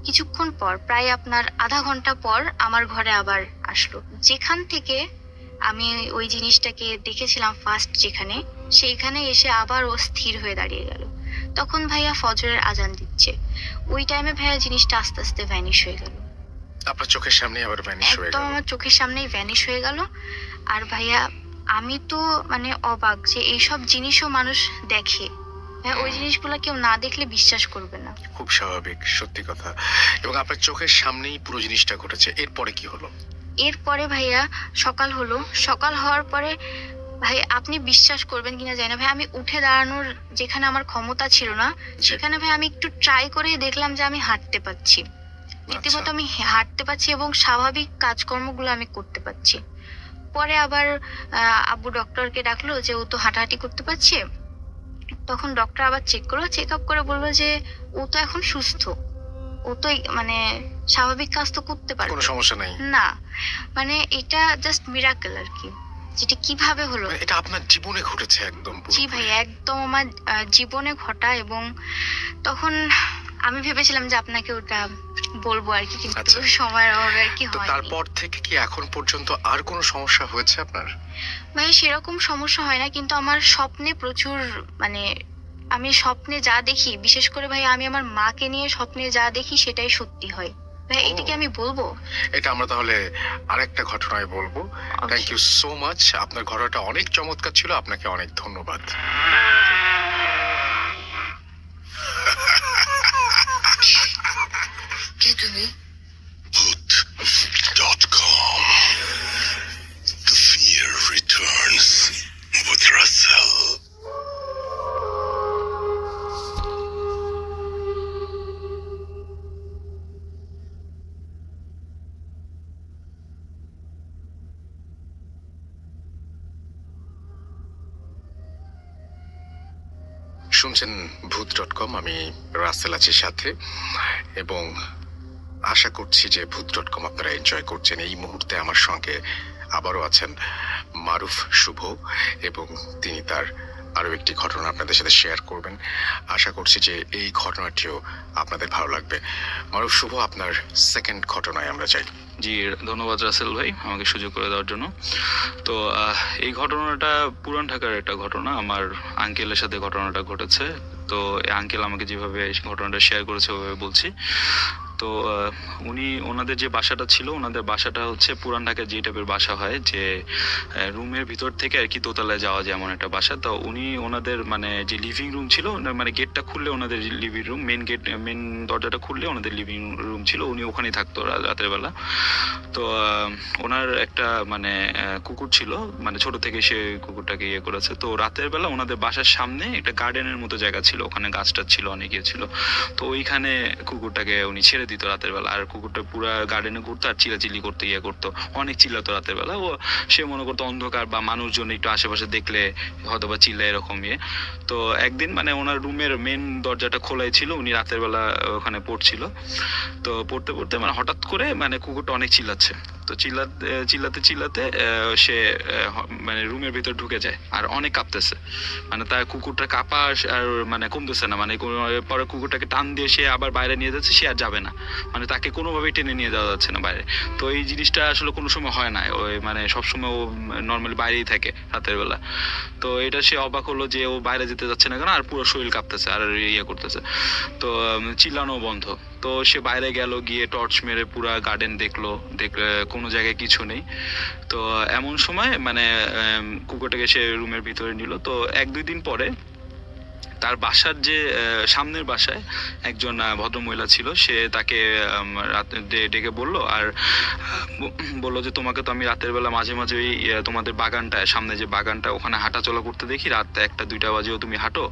কিছুক্ষণ পর প্রায় আপনার আধা ঘন্টা পর আমার ঘরে আবার আসলো, যেখান থেকে আমি ওই জিনিসটাকে দেখেছিলাম ফার্স্ট যেখানে, সেইখানে এসে আবার ও স্থির হয়ে দাঁড়িয়ে গেল। তখন ভাইয়া ফজরের আজান দিচ্ছে। ওই টাইমে ভাইয়া জিনিসটা আস্তে আস্তে ভ্যানিশ হয়ে গেল। আপনার চোখের সামনে আবার ভ্যানিশ হয়ে একদম গেল? আমার চোখের সামনেই ভ্যানিশ হয়ে গেল। আর ভাইয়া আমি তো মানে অবাক যে এইসব জিনিসও মানুষ দেখে। ভাইয়া ওই জিনিসগুলো কেউ না দেখলে বিশ্বাস করবে না। খুব স্বাভাবিক, সত্যি কথা। এবং আপনার চোখের সামনেই পুরো জিনিসটা ঘটেছে, এরপরে কি হলো? এরপরে ভাইয়া সকাল হলো। সকাল হওয়ার পরে ভাই আপনি বিশ্বাস করবেন কিনা জানি না ভাই, আমি উঠে দাঁড়ানোর যেখানে আমার ক্ষমতা ছিল না সেখানে ভাই আমি একটু ট্রাই করে দেখলাম যে আমি হাঁটতে পারছি। রীতিমতো আমি হাঁটতে পারছি এবং স্বাভাবিক কাজকর্মগুলো আমি করতে পারছি। পরে আবার আব্বু ডক্টরকে ডাকলো যে ও তো হাঁটাহাঁটি করতে পারছে। তখন ডক্টর আবার চেক আপ করে বললো যে ও তো এখন সুস্থ, ও তো মানে স্বাভাবিক কাজ তো করতে পারবে, কোনো সমস্যা নাই? না মানে এটা জাস্ট মিরাকেল আর কি, যেটা কিভাবে হলো। মানে এটা আপনার জীবনে ঘটেছে একদম জি পুরোপুরি? ভাই একদম আমার জীবনে ঘটা। এবং তখন আমি ভেবেছিলাম যে আপনাকে ওটা বলবো আর কি, কিন্তু আচ্ছা। সময়ের অভাবে আর কি তো হয়নি। তারপর থেকে কি এখন পর্যন্ত আর কোনো সমস্যা হয়েছে আপনার? ভাই সেরকম সমস্যা হয় না, কিন্তু আমার স্বপ্নে প্রচুর মানে আমি স্বপ্নে যা দেখি, বিশেষ করে ভাই আমি আমার মাকে নিয়ে স্বপ্নে যা দেখি সেটাই সত্যি হয়। ভাই এটা কি আমি বলবো? এটা আমরা তাহলে আরেকটা ঘটনায় বলবো। Thank you so much. আপনার ঘটনাটা অনেক চমৎকার ছিল, আপনাকে অনেক ধন্যবাদ। কে তুমি? Bhoot.com. The fear returns with Russell. শুনছেন ভূত.com, আমি রাসেল আছি সাথে, এবং আশা করছি যে ভূত.com আপনারা এনজয় করছেন। এই মুহূর্তে আমার সঙ্গে আবারও আছেন মারুফ শুভ, এবং তিনি তার আরো একটি ঘটনা আপনাদের সাথে শেয়ার করবেন। আশা করছি যে এই ঘটনাটিও আপনাদের ভালো লাগবে। মারুফ শুভ, আপনার সেকেন্ড ঘটনায় আমরা যাই। জি, ধন্যবাদ রাসেল ভাই আমাকে সুযোগ করে দেওয়ার জন্য। তো এই ঘটনাটা পুরান ঢাকার একটা ঘটনা। আমার আঙ্কেলের সাথে ঘটনাটা ঘটেছে। তো এই আঙ্কেল আমাকে যেভাবে এই ঘটনাটা শেয়ার করেছে ওভাবে বলছি। তো উনি ওনাদের যে বাসাটা ছিল, ওনাদের বাসাটা হচ্ছে পুরান ঢাকায় যে টাইপের বাসা হয়, যে রুমের ভিতর থেকে আর কি দোতলায় যাওয়া যায় এমন একটা বাসা। তো উনি ওনাদের মানে যে লিভিং রুম ছিল, মানে গেটটা খুললে ওনাদের লিভিং রুম, মেন দরজাটা খুললে ওনাদের লিভিং রুম ছিল, উনি ওখানেই থাকতো রাতের বেলা। তো ওনার একটা মানে কুকুর ছিল, মানে ছোট থেকে সে কুকুরটাকে ইয়ে করেছে। তো রাতের বেলা ওনাদের বাসার সামনে একটা গার্ডেনের মতো জায়গা ছিল, ওখানে গাছটা ছিল, অনেক ইয়ে ছিল। তো ওইখানে কুকুরটাকে উনি ছেড়ে দিত রাতের বেলা। আর কুকুরটা পুরো গার্ডেনে ঘুরতো আর চিলাচিলি করতে ইয়ে করতো, অনেক চিল্লাতো রাতের বেলা। ও সে মনে করতো অন্ধকার বা মানুষজন একটু আশেপাশে দেখলে হয়তো বা চিল্লা, এরকম ইয়ে। তো একদিন মানে ওনার রুমের মেন দরজাটা খোলাই ছিল, উনি রাতের বেলা ওখানে পড়ছিল। তো পড়তে পড়তে মানে হঠাৎ করে মানে কুকুরটা অনেক চিল্লাচ্ছে। তো চিল্লাতে সে মানে রুমের ভিতর ঢুকে যায় আর অনেক কাঁপতেছে। মানে তার কুকুরটা কাঁপা আর মানে কমতেছে না। মানে পরে কুকুরটাকে টান দিয়ে সে আবার বাইরে নিয়ে যাচ্ছে, সে আর যাবে না, মানে তাকে কোনোভাবেই টেনে নিয়ে যাওয়া যাচ্ছে না বাইরে। তো এই জিনিসটা আসলে কোনো সময় হয় না, ওই মানে সবসময় ও নর্মালি বাইরেই থাকে রাতের বেলা। তো এটা সে অবাক হলো যে ও বাইরে যেতে যাচ্ছে না কেন, আর পুরো শরীর কাঁপতেছে আর ইয়ে করতেছে। তো চিল্লানো বন্ধ। তো সে বাইরে গেল, গিয়ে টর্চ মেরে পুরা গার্ডেন দেখলো কোনো জায়গায় কিছু নেই। তো এমন সময় মানে কুকুরটাকে সে রুমের ভিতরে নিল। তো 1-2 দিন পরে তার বাসার যে সামনের বাসায় একজন ভদ্রমহিলা ছিল, সে তাকে রাতে ডেকে বলল, আর বললো যে তোমাকে তো আমি রাতের বেলা মাঝে মাঝে ওই তোমাদের বাগানটায়, সামনে যে বাগানটা, ওখানে হাঁটাচলা করতে দেখি, রাত 1টা-2টা বাজেও তুমি হাঁটো,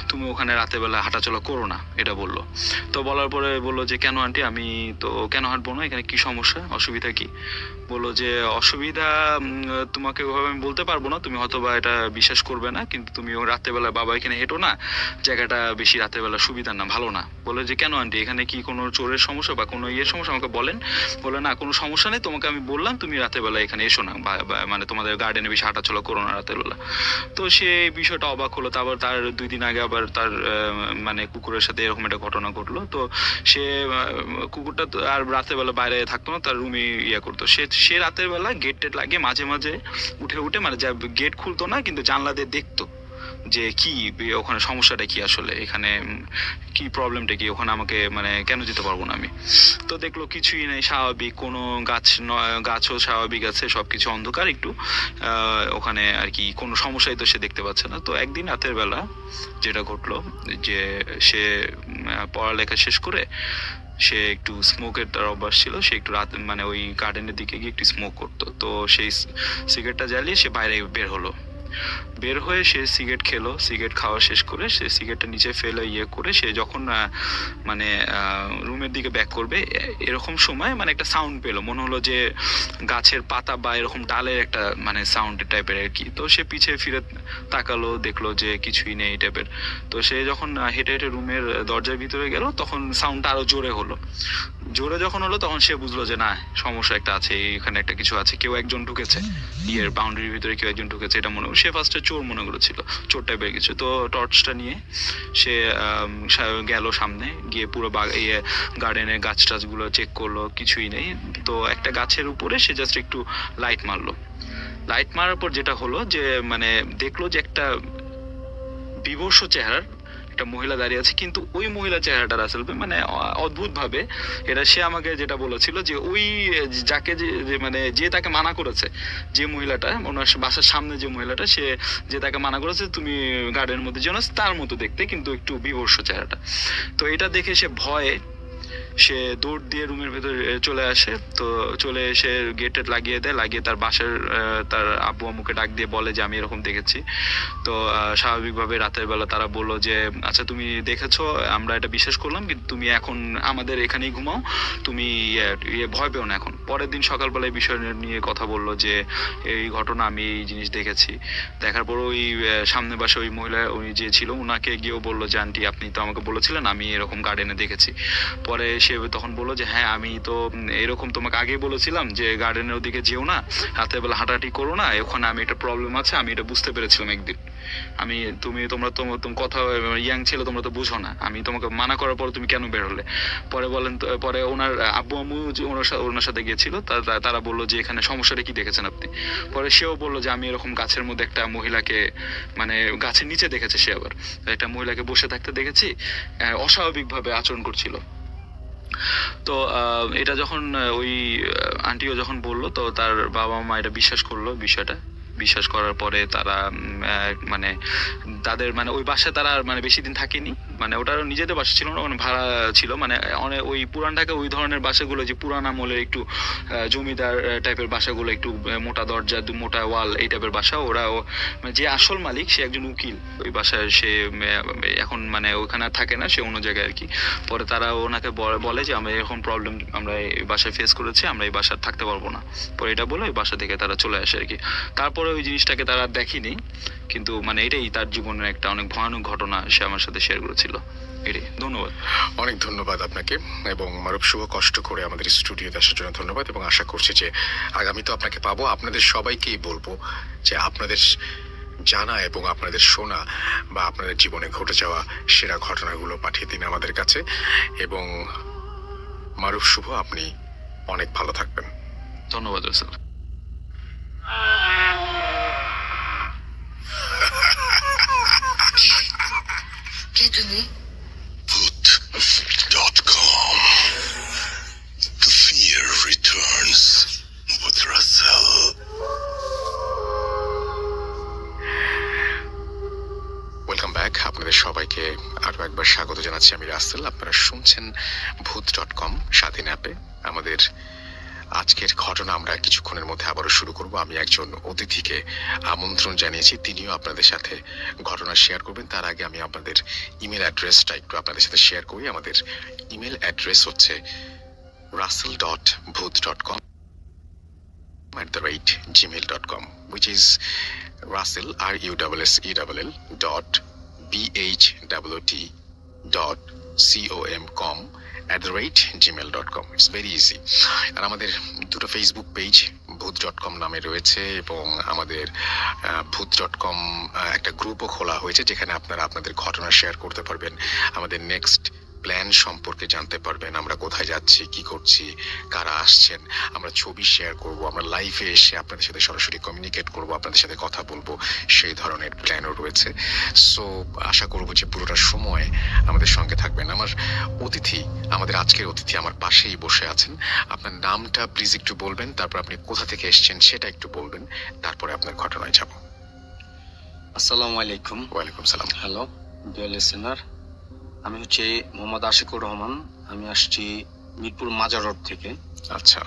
তুমি ওখানে রাতের বেলা হাঁটাচলা করো না, এটা বললো। তো বলার পরে বললো যে কেন আন্টি, আমি তো কেন হাঁটবো না, এখানে কি সমস্যা, অসুবিধা কি? বললো যে অসুবিধা তোমাকে ওভাবে আমি বলতে পারবো না, তুমি হয়তো বা এটা বিশ্বাস করবে না, কিন্তু তুমি রাতের বেলা বাবা এখানে হেঁটো না, জায়গাটা বেশি রাতের বেলা সুবিধা না, ভালো না। বলে যে কেন আন্টি, এখানে কি কোনো চোরের সমস্যা বা কোনো ইয়ের সমস্যা, আমাকে বলেন। বলে না, কোনো সমস্যা নেই, তোমাকে আমি বললাম তুমি রাতের বেলা এখানে এসো না, মানে তোমাদের গার্ডেনে বেশি হাঁটাচলা করো না রাতের বেলা। তো সে বিষয়টা অবাক হলো। তারপর তার 2 দিন আগে আবার তার মানে কুকুরের সাথে এরকম একটা ঘটনা ঘটলো। তো সে কুকুরটা আর রাতের বেলা বাইরে থাকতো না, তার রুমে ইয়ে করতো। সে রাতের বেলা গেট টেট লাগিয়ে মাঝে মাঝে উঠে মানে যা গেট খুলতো না, কিন্তু জানলা দিয়ে দেখতো যে কি ওখানে সমস্যাটা কি আসলে, এখানে কি প্রবলেমটা কি, ওখানে আমাকে মানে কেন যেতে পারবো না আমি। তো দেখলো কিছুই নেই, স্বাভাবিক কোনো গাছও স্বাভাবিক আছে, সবকিছু অন্ধকার একটু, ওখানে আর কি কোনো সমস্যাই তো সে দেখতে পাচ্ছে না। তো একদিন রাতের বেলা যেটা ঘটলো যে সে পড়ালেখা শেষ করে সে একটু স্মোকের তার অভ্যাস ছিল, সে একটু রাত মানে ওই গার্ডেনের দিকে গিয়ে একটু স্মোক করতো। তো সেই সিগারেটটা জ্বালিয়ে সে বাইরে বের হলো, বের হয়ে সে সিগারেট খেলো, সিগারেট খাওয়া শেষ করে সে সিগারেটটা নিচে ফেলে করে সে যখন মানে রুমের দিকে ব্যাক করবে এরকম সময় মানে একটা সাউন্ড পেলো, মনে হলো যে গাছের পাতা বা এরকম ডালের একটা মানে সাউন্ড টাইপের আর কি। তো সে পিছে ফিরে তাকালো, দেখলো যে কিছুই নেই এই টাইপের। তো সে যখন হেঁটে হেঁটে রুমের দরজার ভিতরে গেল তখন সাউন্ডটা আরো জোরে হলো, জোরে যখন হলো তখন সে বুঝলো যে না সমস্যা একটা আছে, এখানে একটা কিছু আছে, কেউ একজন ঢুকেছে, ইয়ের বাউন্ডারির ভিতরে কেউ একজন ঢুকেছে, এটা মনে সে ফার্স্টে চোর মনে করেছিল, চোর টাইপের কিছু। তো টর্চটা নিয়ে সে গেল সামনে গিয়ে পুরো গার্ডেনের গাছ টাছগুলো চেক করলো, কিছুই নেই। তো একটা গাছের উপরে সে জাস্ট একটু লাইট মারলো, লাইট মারার পর যেটা হলো যে মানে দেখলো যে একটা বিবর্ষ চেহারার একটা মহিলা দাঁড়িয়ে আছে, কিন্তু ওই মহিলা চেহারাটা রাসেল ভাই মানে অদ্ভুত ভাবে এটা সে আমাকে যেটা বলেছিল যে ওই যাকে যে মানে যে তাকে মানা করেছে, যে মহিলাটা ওনার বাসার সামনে যে মহিলাটা, সে যে তাকে মানা করেছে তুমি গার্ডেনের মধ্যে যেন, তার মতো দেখতে কিন্তু একটু বিবর্ষ চেহারাটা। তো এটা দেখে সে ভয়ে সে দৌড় দিয়ে রুমের ভেতরে চলে আসে। তো চলে এসে গেটে লাগিয়ে দেয়, লাগিয়ে তার বাসার তার আব্বু আম্মুকে ডাক দিয়ে বলে যে আমি এরকম দেখেছি। তো স্বাভাবিকভাবে রাতের বেলা তারা বললো যে আচ্ছা তুমি দেখেছো, আমরা এটা বিশ্বাস করলাম, কিন্তু তুমি এখন আমাদের এখানেই ঘুমাও, তুমি ভয় পেও না এখন। পরের দিন সকালবেলা এই বিষয় নিয়ে কথা বললো যে এই ঘটনা আমি এই জিনিস দেখেছি। দেখার পর ওই সামনে বাসা ওই মহিলা উনি যে ছিল ওনাকে গিয়েও বললো যে আন্টি আপনি তো আমাকে বলেছিলেন আমি এরকম গার্ডেনে দেখেছি। পরে সে তখন বললো যে হ্যাঁ আমি তো এরকম তোমাকে আগেই বলেছিলাম যে গার্ডেনের ওদিকে যেও না, রাতের বেলা হাঁটাহাঁটি করো না, ওখানে আমি একটা প্রবলেম আছে, আমি এটা বুঝতে পেরেছিলাম একদিন। তোমরা কথা ইয়াং ছিল, তোমরা তো বুঝো না, আমি তোমাকে মানা করার পর তুমি কেন বের হলে। পরে বলেন, পরে ওনার আব্বু আম্মু ওনার সাথে গিয়েছিল, তারা বললো যে এখানে সমস্যাটা কি দেখেছেন আপনি। পরে সেও বললো যে আমি এরকম গাছের মধ্যে একটা মহিলাকে মানে গাছের নিচে দেখেছে, সে আবার একটা মহিলাকে বসে থাকতে দেখেছি, অস্বাভাবিকভাবে আচরণ করছিল। তো এটা যখন ওই আন্টিও যখন বললো তো তার বাবা মা এটা বিশ্বাস করলো, বিষয়টা বিশ্বাস করার পরে তারা মানে তাদের মানে ওই বাসায় তারা মানে বেশি দিন থাকেনি, মানে ওটার নিজেদের বাসা ছিল না, মানে ভাড়া ছিল, মানে অনেক ওই পুরান ঢাকায় ওই ধরনের বাসাগুলো যে পুরান আমলের একটু জমিদার টাইপের বাসাগুলো, একটু মোটা দরজা মোটা ওয়াল এই টাইপের বাসা। ওরা মানে যে আসল মালিক সে একজন উকিল ওই বাসায়, সে এখন মানে ওখানে থাকে না, সে অন্য জায়গায় আর কি। পরে তারা ওনাকে বলে যে আমরা এরকম প্রবলেম আমরা এই বাসায় ফেস করেছি, আমরা এই বাসায় থাকতে পারবো না। পরে এটা বলে ওই বাসা থেকে তারা চলে আসে আর কি। তারপরে ওই জিনিসটাকে তারা দেখেনি, কিন্তু মানে এটাই তার জীবনের একটা অনেক ভয়ানক ঘটনা সে আমার সাথে শেয়ার করেছিল। এটাই, ধন্যবাদ। অনেক ধন্যবাদ আপনাকে, এবং মারুফ শুভ কষ্ট করে আমাদের স্টুডিওতে আসার জন্য ধন্যবাদ, এবং আশা করছি যে আগামী তো আপনাকে পাবো। আপনাদের সবাইকেই বলবো যে আপনাদের জানা এবং আপনাদের শোনা বা আপনাদের জীবনে ঘটে যাওয়া সেরা ঘটনাগুলো পাঠিয়ে দিন আমাদের কাছে। এবং মারুফ শুভ আপনি অনেক ভালো থাকবেন। ধন্যবাদ রাসেল। কে তুমি? Voot.com. The fear returns with Russell. Welcome back, আপনাদের সবাইকে আরো একবার স্বাগত জানাচ্ছি। আমি রাসেল, আপনারা শুনছেন ভূত.com স্বাধীন অ্যাপে। আমাদের আজকের ঘটনা আমরা কিছুক্ষণের মধ্যে আবারও শুরু করব। আমি একজন অতিথিকে আমন্ত্রণ জানিয়েছি, তিনিও আপনাদের সাথে ঘটনা শেয়ার করবেন। তার আগে আমি আপনাদের ইমেল অ্যাড্রেসটা একটু আপনাদের সাথে শেয়ার করি। আমাদের ইমেল অ্যাড্রেস হচ্ছে russell.booth.com which is Russell RUSSELL .BHWT.com@gmail.com. It's very easy. আর আমাদের দুটো ফেসবুক পেজ ভূত.com নামে রয়েছে, এবং আমাদের ভূত.com একটা গ্রুপও খোলা হয়েছে, যেখানে আপনারা আপনাদের ঘটনা শেয়ার করতে পারবেন। আমাদের নেক্সট প্ল্যান সম্পর্কে জানতে পারবেন, আমরা কোথায় যাচ্ছি, কি করছি, কারা আসছেন, আমরা ছবি শেয়ার করব, আমরা লাইভে এসে আপনাদের সাথে সরাসরি কমিউনিকেট করব, আপনাদের সাথে কথা বলবো, সেই ধরনের প্ল্যানও রয়েছে। সো আশা করব যে পুরোটা সময় আমাদের সঙ্গে থাকবেন। আমাদের আজকের অতিথি আমার পাশেই বসে আছেন। আপনার নামটা প্লিজ একটু বলবেন, তারপর আপনি কোথা থেকে এসেছেন সেটা একটু বলবেন, তারপরে আপনার ঘটনায় যাব। আসসালামু আলাইকুম। ওয়ালাইকুম সালাম। হ্যালো ডিয়ার লিসেনার, আমি হচ্ছে মোহাম্মদ আশিকুর রহমান। আমি আসছি মিরপুর মাজার রোড থেকে। আচ্ছা,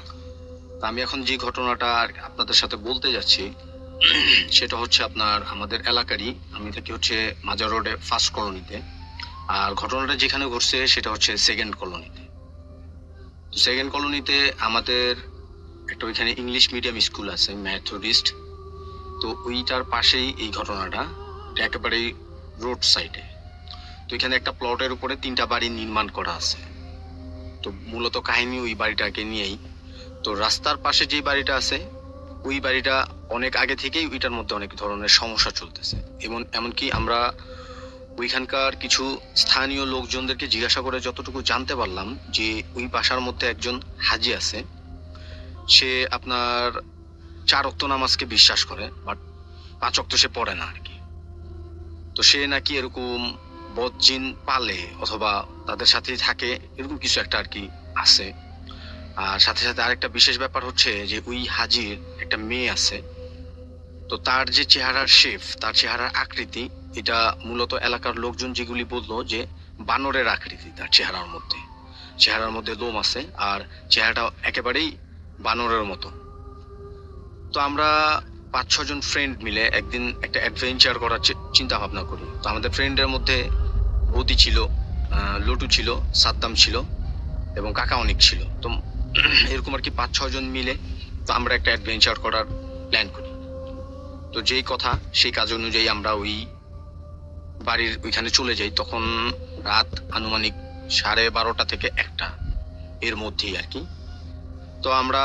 তা আমি এখন যে ঘটনাটা আপনাদের সাথে বলতে যাচ্ছি সেটা হচ্ছে আপনার আমাদের এলাকারই। আমি থাকি হচ্ছে মাজার রোডে ফার্স্ট কলোনিতে, আর ঘটনাটা যেখানে ঘটছে সেটা হচ্ছে সেকেন্ড কলোনিতে। তো সেকেন্ড কলোনিতে আমাদের একটা ওইখানে ইংলিশ মিডিয়াম স্কুল আছে, মেথডিস্ট। তো ওইটার পাশেই এই ঘটনাটা, এটা একেবারেই রোড সাইডে। তো এখানে একটা প্লটের উপরে 3টা বাড়ি নির্মাণ করা আছে। তো মূলত কাহিনী ওই বাড়িটাকে নিয়েই। তো রাস্তার পাশে যে বাড়িটা আছে ওই বাড়িটা অনেক আগে থেকেই ওইটার মধ্যে অনেক ধরনের সমস্যা চলতেছে। এমনকি আমরা ওইখানকার কিছু স্থানীয় লোকজনদেরকে জিজ্ঞাসা করে যতটুকু জানতে পারলাম যে ওই বাসার মধ্যে একজন হাজি আছে, সে আপনার 4 ওয়াক্ত নামাজকে বিশ্বাস করে, বাট 5 ওয়াক্ত সে পড়ে না আর কি। তো সে নাকি এরকম বদজিন পালে অথবা তাদের সাথেই থাকে, এরকম কিছু একটা আর কি আছে। আর সাথে সাথে আরেকটা বিশেষ ব্যাপার হচ্ছে যে ওই হাজির একটা মেয়ে আছে। তো তার যে চেহারার শেপ, তার চেহারার আকৃতি, এটা মূলত এলাকার লোকজন যেগুলি বললো যে বানরের আকৃতি তার চেহারার মধ্যে লোম আছে, আর চেহারাটা একেবারেই বানরের মতো। তো আমরা 5-6 জন ফ্রেন্ড মিলে একদিন একটা অ্যাডভেঞ্চার করার চিন্তা ভাবনা করি। তো আমাদের ফ্রেন্ডের মধ্যে বৌদি ছিল, লটু ছিল, সাদ্দাম ছিল এবং কাকা অনেক ছিল। তো এরকম আর কি 5-6 জন মিলে তো আমরা একটা অ্যাডভেঞ্চার করার প্ল্যান করি। তো যেই কথা সেই কাজ অনুযায়ী আমরা ওই বাড়ির ওইখানে চলে যাই। তখন রাত আনুমানিক 12:30 থেকে 1টা এর মধ্যেই আর কি। তো আমরা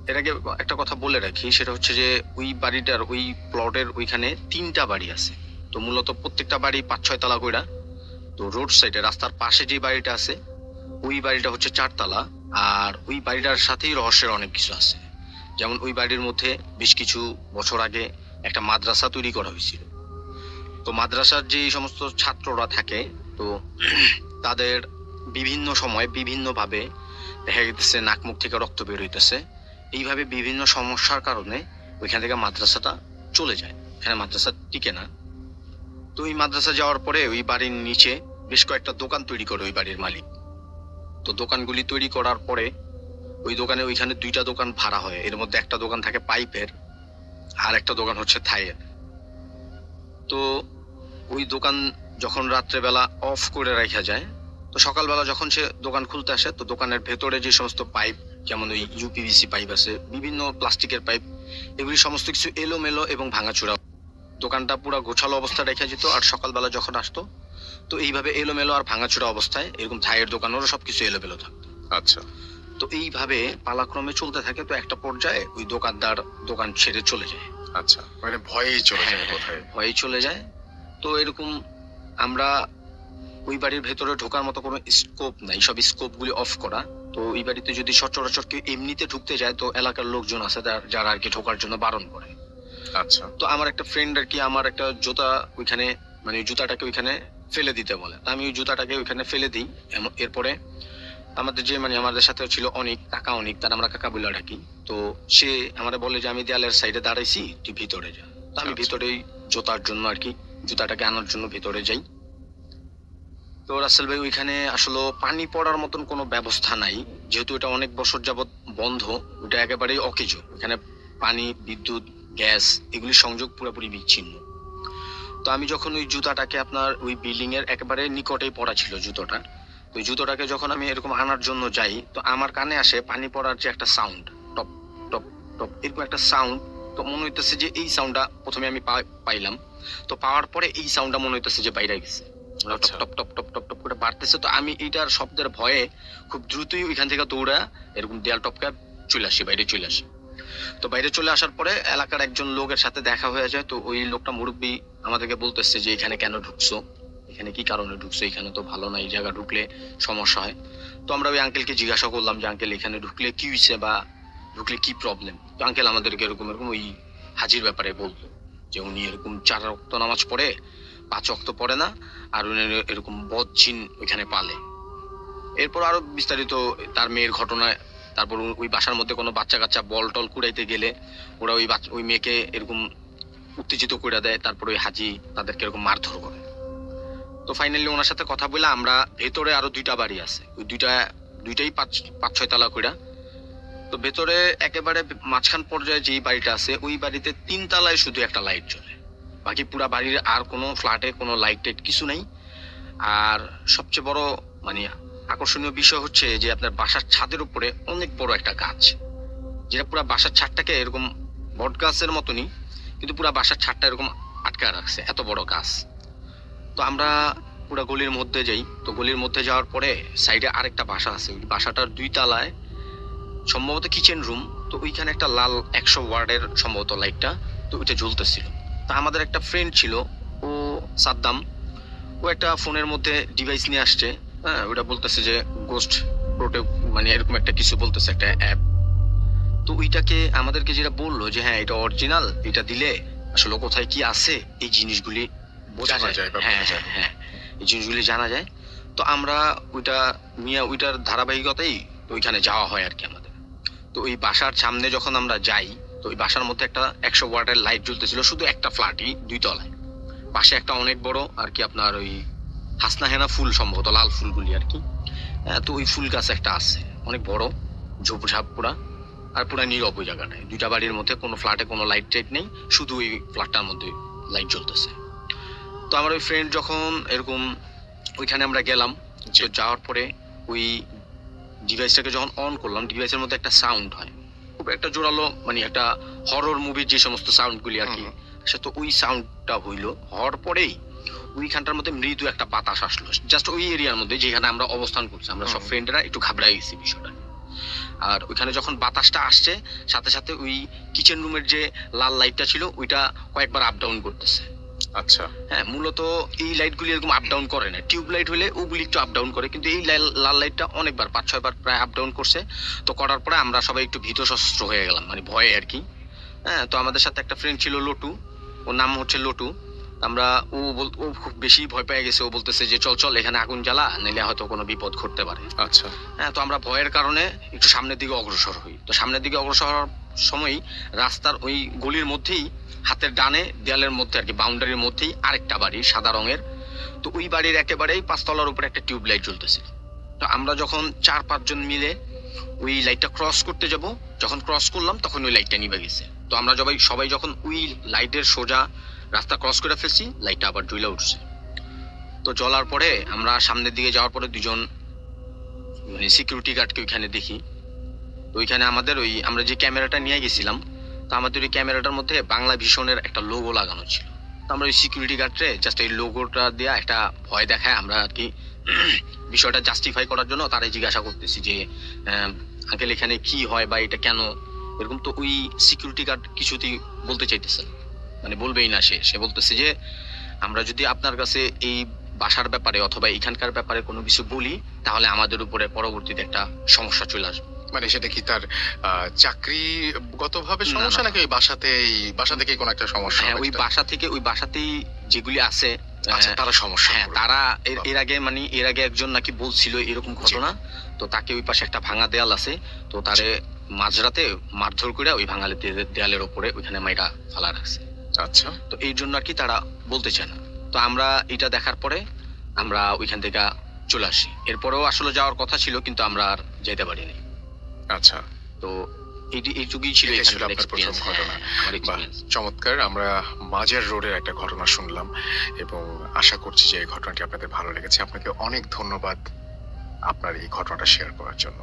এর আগে একটা কথা বলে রাখি, সেটা হচ্ছে যে ওই বাড়িটার ওই প্লটের ওইখানে 3টা বাড়ি আছে। তো মূলত প্রত্যেকটা বাড়ি 5-6 তলা কইরা। তো রোড সাইডে রাস্তার পাশে যে বাড়িটা আছে ওই বাড়িটা হচ্ছে 4 তলা। আর ওই বাড়িটার সাথেই রহস্যের অনেক কিছু আছে। যেমন ওই বাড়ির মধ্যে বেশ কিছু বছর আগে একটা মাদ্রাসা তৈরি করা হয়েছিল। তো মাদ্রাসার যে সমস্ত ছাত্ররা থাকে, তো তাদের বিভিন্ন সময় বিভিন্নভাবে দেখা গেছে নাক মুখ থেকে রক্ত বের হইতেছে। এইভাবে বিভিন্ন সমস্যার কারণে ওইখান থেকে মাদ্রাসাটা চলে যায়, এখানে মাদ্রাসা টিকে না। তো ওই মাদ্রাসা যাওয়ার পরে ওই বাড়ির নিচে বেশ কয়েকটা দোকান তৈরি করে ওই বাড়ির মালিক। তো দোকানগুলি তৈরি করার পরে ওই দোকানে ওইখানে 2টা দোকান ভাড়া হয়। এর মধ্যে একটা দোকান থাকে পাইপের, আর একটা দোকান হচ্ছে থাইয়ের। তো ওই দোকান যখন রাত্রেবেলা অফ করে রাখা যায়, তো সকালবেলা যখন সে দোকান খুলতে আসে, তো দোকানের ভেতরে যে সমস্ত পাইপ, যেমন ওই ইউপিভিসি পাইপ আছে, বিভিন্ন প্লাস্টিকের পাইপ, এগুলি সমস্ত কিছু এলোমেলো এবং ভাঙাচোরা। দোকানটা পুরো গোছালো অবস্থায় রেখে যেত, আর সকালবেলা যখন আসতো তো এইভাবে এলোমেলো আর ভাঙাচোরা অবস্থায় এরকম থাইয়ের দোকানেরও সবকিছু এলোমেলো থাকতো। আচ্ছা। তো এইভাবে পালাক্রমে চলতে থাকে। তো একটা পর্যায়ে ওই দোকানদার দোকান ছেড়ে চলে যায়। আচ্ছা, মানে ভয়েই চলে যায় কোথায়? ভয়েই চলে যায়। তো এরকম আমরা ওই বাড়ির ভেতরে ঢোকার মতো কোনো স্কোপ নাই, সব স্কোপগুলি অফ করা। তো ওই বাড়িতে যদি সচরাচর কেউ এমনিতে ঢুকতে যায়, তো এলাকার লোকজন আছে যারা আর কি ঢোকার জন্য বারণ করে। আচ্ছা। তো আমার একটা ফ্রেন্ড আর কি আমার একটা জুতা ওইখানে, মানে ওই জুতাটাকে ওইখানে ফেলে দিতে বলে। আমি ওই জুতাটাকে ওইখানে ফেলে দিই। এরপরে আমাদের যে আমাদের সাথে ছিল অনেক কাকা, অনেক, তার আমরা কাকা বলে ডাকি। তো সে আমাদের বলে যে আমি দেয়ালের সাইডে দাঁড়াইছি, তুই ভিতরে যা। তো আমি ভিতরেই জুতার জন্য আর কি জুতাটাকে আনার জন্য ভিতরে যাই। তো রাসেল ভাই, ওইখানে আসলে পানি পড়ার মতন কোনো ব্যবস্থা নাই, যেহেতু এটা অনেক বছর যাবত বন্ধ। ওটা একেবারেই অকেজো। এখানে পানি, বিদ্যুৎ, গ্যাস এগুলি সংযোগ পুরোপুরি বিচ্ছিন্ন। তো আমি যখন ওই জুতাটাকে আপনার ওই বিল্ডিং এর একেবারে নিকটেই পড়া ছিল জুতোটা, তো জুতোটাকে যখন আমি এরকম আনার জন্য যাই, তো আমার কানে আসে পানি পড়ার যে একটা সাউন্ড, টপ টপ টপ, এরকম একটা সাউন্ড। তো মনে হইতেছে যে এই সাউন্ডটা প্রথমে আমি পাইলাম। তো পাওয়ার পরে এই সাউন্ডটা মনে হইতেছে যে বাইরে গেছে, top top top top top করে বাড়তেছে। তো আমি এইটার শব্দের ভয়ে খুব দ্রুতই ওইখান থেকে দৌড়া এরকম দেয়াল টপকে চলে আসি, বাইরে চলে আসি। তো বাইরে চলে আসার পরে এলাকার একজন লোকের সাথে দেখা হয়ে যায়। তো ওই লোকটা মুরব্বী আমাদেরকে বলতেছে যে এখানে কেন ঢুকছো, এখানে কি কারণে ঢুকছে, এখানে তো ভালো না, এই জায়গা ঢুকলে সমস্যা হয়। তো আমরা ওই আঙ্কেলকে জিজ্ঞাসা করলাম যে আঙ্কেল এখানে ঢুকলে কি হয়েছে বা ঢুকলে কি প্রবলেম। তো আঙ্কেল আমাদেরকে এরকম এরকম ওই হাজির ব্যাপারে বলতো যে উনি এরকম 4 ওয়াক্ত নামাজ পড়ে, 5 ওয়াক্ত পড়ে না, আর উনি এরকম বদ জিন ওইখানে পালে। এরপর আরো বিস্তারিত তার মেয়ের ঘটনায়, তারপর ওই বাসার মধ্যে কোনো বাচ্চা কাচ্চা বল টল কুড়াইতে গেলে ওরা ওই মেয়েকে এরকম উত্তেজিত করে দেয়, তারপর ওই হাজি তাদেরকে এরকম মারধর করে। তো ফাইনালি ওনার সাথে কথা বলে আমরা, ভেতরে আরো 2টা বাড়ি আছে, ওই দুইটাই 5-6 তলা কইরা। তো ভেতরে একেবারে মাঝখান পর্যায়ে যেই বাড়িটা আছে ওই বাড়িতে 3 তলায় শুধু একটা লাইট জ্বলে, বাকি পুরা বাড়ির আর কোনো ফ্ল্যাটে কোনো লাইট টাইট কিছু নাই। আর সবচেয়ে বড় মানে আকর্ষণীয় বিষয় হচ্ছে যে আপনার বাসার ছাদের উপরে অনেক বড় একটা গাছ, যেটা পুরা বাসার ছাদটাকে এরকম বট গাছের মতনই, কিন্তু পুরা বাসার ছাদটা এরকম আটকা রাখছে, এত বড় গাছ। তো আমরা পুরা গলির মধ্যে যাই। তো গলির মধ্যে যাওয়ার পরে সাইডে আরেকটা বাসা আছে, ওই বাসাটার 2 তলায় সম্ভবত কিচেন রুম। তো ওইখানে একটা লাল 100 ওয়ার্ডের সম্ভবত লাইটটা, তো ওইটা জ্বলতেছিল। তা আমাদের একটা ফ্রেন্ড ছিল, ও সাদ্দাম, ও একটা ফোনের মধ্যে ডিভাইস নিয়ে আসছে, হ্যাঁ, ওটা বলতেছে যে গোস্ট প্রোটেক্ট মানে এরকম একটা কিছু বলতেছে, একটা অ্যাপ। তো ওইটাকে আমাদেরকে যেটা বললো যে হ্যাঁ এটা অরিজিনাল, এটা দিলে আসলে কোথায় কি আছে এই জিনিসগুলি বোঝা জানা যায় বা হ্যাঁ বোঝা যায়। হ্যাঁ হ্যাঁ, এই জিনিসগুলি জানা যায়। তো আমরা ওইটা নিয়ে ওইটার ধারাবাহিকতাই ওইখানে যাওয়া হয় আর কি আমাদের। তো ওই বাসার সামনে যখন আমরা যাই, তো ওই বাসার মধ্যে একটা 100 ওয়াটের লাইট জ্বলতেছিল, শুধু একটা ফ্ল্যাটই 2 তলায়। পাশে একটা অনেক বড় আর কি আপনার ওই হাসনা হেনা ফুল, সম্ভবত লাল ফুলগুলি আর কি। তো ওই ফুল গাছ একটা আছে অনেক বড়, ঝোপঝাপ পুরা, আর পুরা নীরব ওই জায়গাটায়। 2টা বাড়ির মধ্যে কোনো ফ্ল্যাটে কোনো লাইট টাইট নেই, শুধু ওই ফ্ল্যাটটার মধ্যে লাইট জ্বলতেছে। তো আমার ওই ফ্রেন্ড যখন এরকম ওইখানে আমরা গেলাম, তো যাওয়ার পরে ওই ডিভাইসটাকে যখন অন করলাম, ডিভাইসের মধ্যে একটা সাউন্ড হয়, খুব একটা জোরালো, মানে একটা হরর মুভির যে সমস্ত সাউন্ডগুলি আর কি, সে তো ওই সাউন্ডটা হইলো। হওয়ার পরেই ওইখানটার মধ্যে মৃদু একটা বাতাস আসলো, জাস্ট ওই এরিয়ার মধ্যে যেখানে আমরা অবস্থান করছি। আমরা সব ফ্রেন্ডরা একটু ঘাবড়াই গেছি বিষয়টা। আর ওইখানে যখন বাতাসটা আসছে, সাথে সাথে ওই কিচেন রুমের যে লাল লাইটটা ছিল ওইটা কয়েকবার আপ ডাউন করতেছে। আচ্ছা, হ্যাঁ, মূলত এই লাইটগুলি এরকম আপ ডাউন করে না, টিউব লাইট হলে ওগুলি একটু আপ ডাউন করে, কিন্তু এই লাল লাইটটা অনেকবার 5-6 বার প্রায় আপ ডাউন করছে। তো করার পরে আমরা সবাই একটু ভীত সশস্ত্র হয়ে গেলাম, মানে ভয়ে আর কি। হ্যাঁ, তো আমাদের সাথে একটা ফ্রেন্ড ছিল লটু, ওর নাম হচ্ছে লটু। আমরা ও খুব বেশি ভয় পেয়ে গেছে, ও বলতেছে যে চল এখানে আগুন জ্বালা, নাইলে হয়তো কোনো বিপদ ঘটতে পারে। আচ্ছা, হ্যাঁ, তো আমরা ভয়ের কারণে একটু সামনের দিকে অগ্রসর হই। তো সামনের দিকে অগ্রসর হওয়ার সময় রাস্তার ওই গলির মধ্যেই হাতের ডানে দেয়ালের মধ্যে আর কি, বাউন্ডারির মধ্যেই আরেকটা বাড়ি সাদা রঙের। তো ওই বাড়ির একেবারেই 5 তলার উপরে একটা টিউব লাইট জ্বলতেছিল। তো আমরা যখন 4-5 জন মিলে ওই লাইটটা ক্রস করতে যাব, যখন ক্রস করলাম তখন ওই লাইটটা নিভে গেছে। তো আমরা সবাই যখন ওই লাইটের সোজা রাস্তা ক্রস করে ফেলছি, লাইটটা আবার জ্বলে উঠছে। তো জ্বলার পরে আমরা সামনের দিকে যাওয়ার পরে 2 জন মানে সিকিউরিটি গার্ডকে ওইখানে দেখি। তো ওইখানে আমাদের ওই আমরা যে ক্যামেরাটা নিয়ে গেছিলাম, তো আমাদের ওই ক্যামেরাটার মধ্যে বাংলা ভিশনের একটা লোগো লাগানো ছিল। তো আমরা ওই সিকিউরিটি গার্ডরে জাস্ট এই লোগোটা দিয়ে একটা ভয় দেখায় আমরা আর কি বিষয়টা জাস্টিফাই করার জন্য তারাই জিজ্ঞাসা করতেছি যে আঙ্কেল এখানে কি হয় বা এটা কেন এরকম। তো ওই সিকিউরিটি গার্ড কিছুতেই বলতে চাইতেছে না, মানে বলবেই না। সে বলতেছে যে আমরা যদি আপনার কাছে এই বাসার ব্যাপারে অথবা এখানকার ব্যাপারে কোনো কিছু বলি, তাহলে আমাদের উপরে পরবর্তীতে একটা সমস্যা চলে আসবে। মানে সেটা কি তার চাকরিগত ভাবে সমস্যা, না। নাকি ওই বাসা থেকে কোনো একটা সমস্যা? হ্যাঁ, ওই বাসাতেই যেগুলি আছে, আচ্ছা, তারা সমস্যা। হ্যাঁ, তারা এর আগে একজন নাকি বলছিল এরকম ঘটনা। তো তাকে ওই পাশে একটা ভাঙা দেয়াল আছে, তো তারে মাঝরাতে মারধর করে ওই ভাঙা দেয়ালের উপরে ওইখানে মাইরা ফালা রাখছে। আচ্ছা, তো এই জন্য আর কি তারা বলতে চায় না। তো আমরা এটা দেখার পরে আমরা ওইখান থেকে চলে আসি। এরপরেও আসলে যাওয়ার কথা ছিল, কিন্তু আমরা আর যেতে পারিনি। আচ্ছা, তো এইটুকুই ছিল এটাই ছিল এখানকার আপনার প্রথম experience। ঘটনা। হ্যাঁ, আমার বাহ, experience। চমৎকার। আমরা মাজার রোডের একটা ঘটনা শুনলাম এবং আশা করছি যে এই ঘটনাটি আপনাদের ভালো লেগেছে। আপনাকে অনেক ধন্যবাদ আপনার এই ঘটনাটা শেয়ার করার জন্য।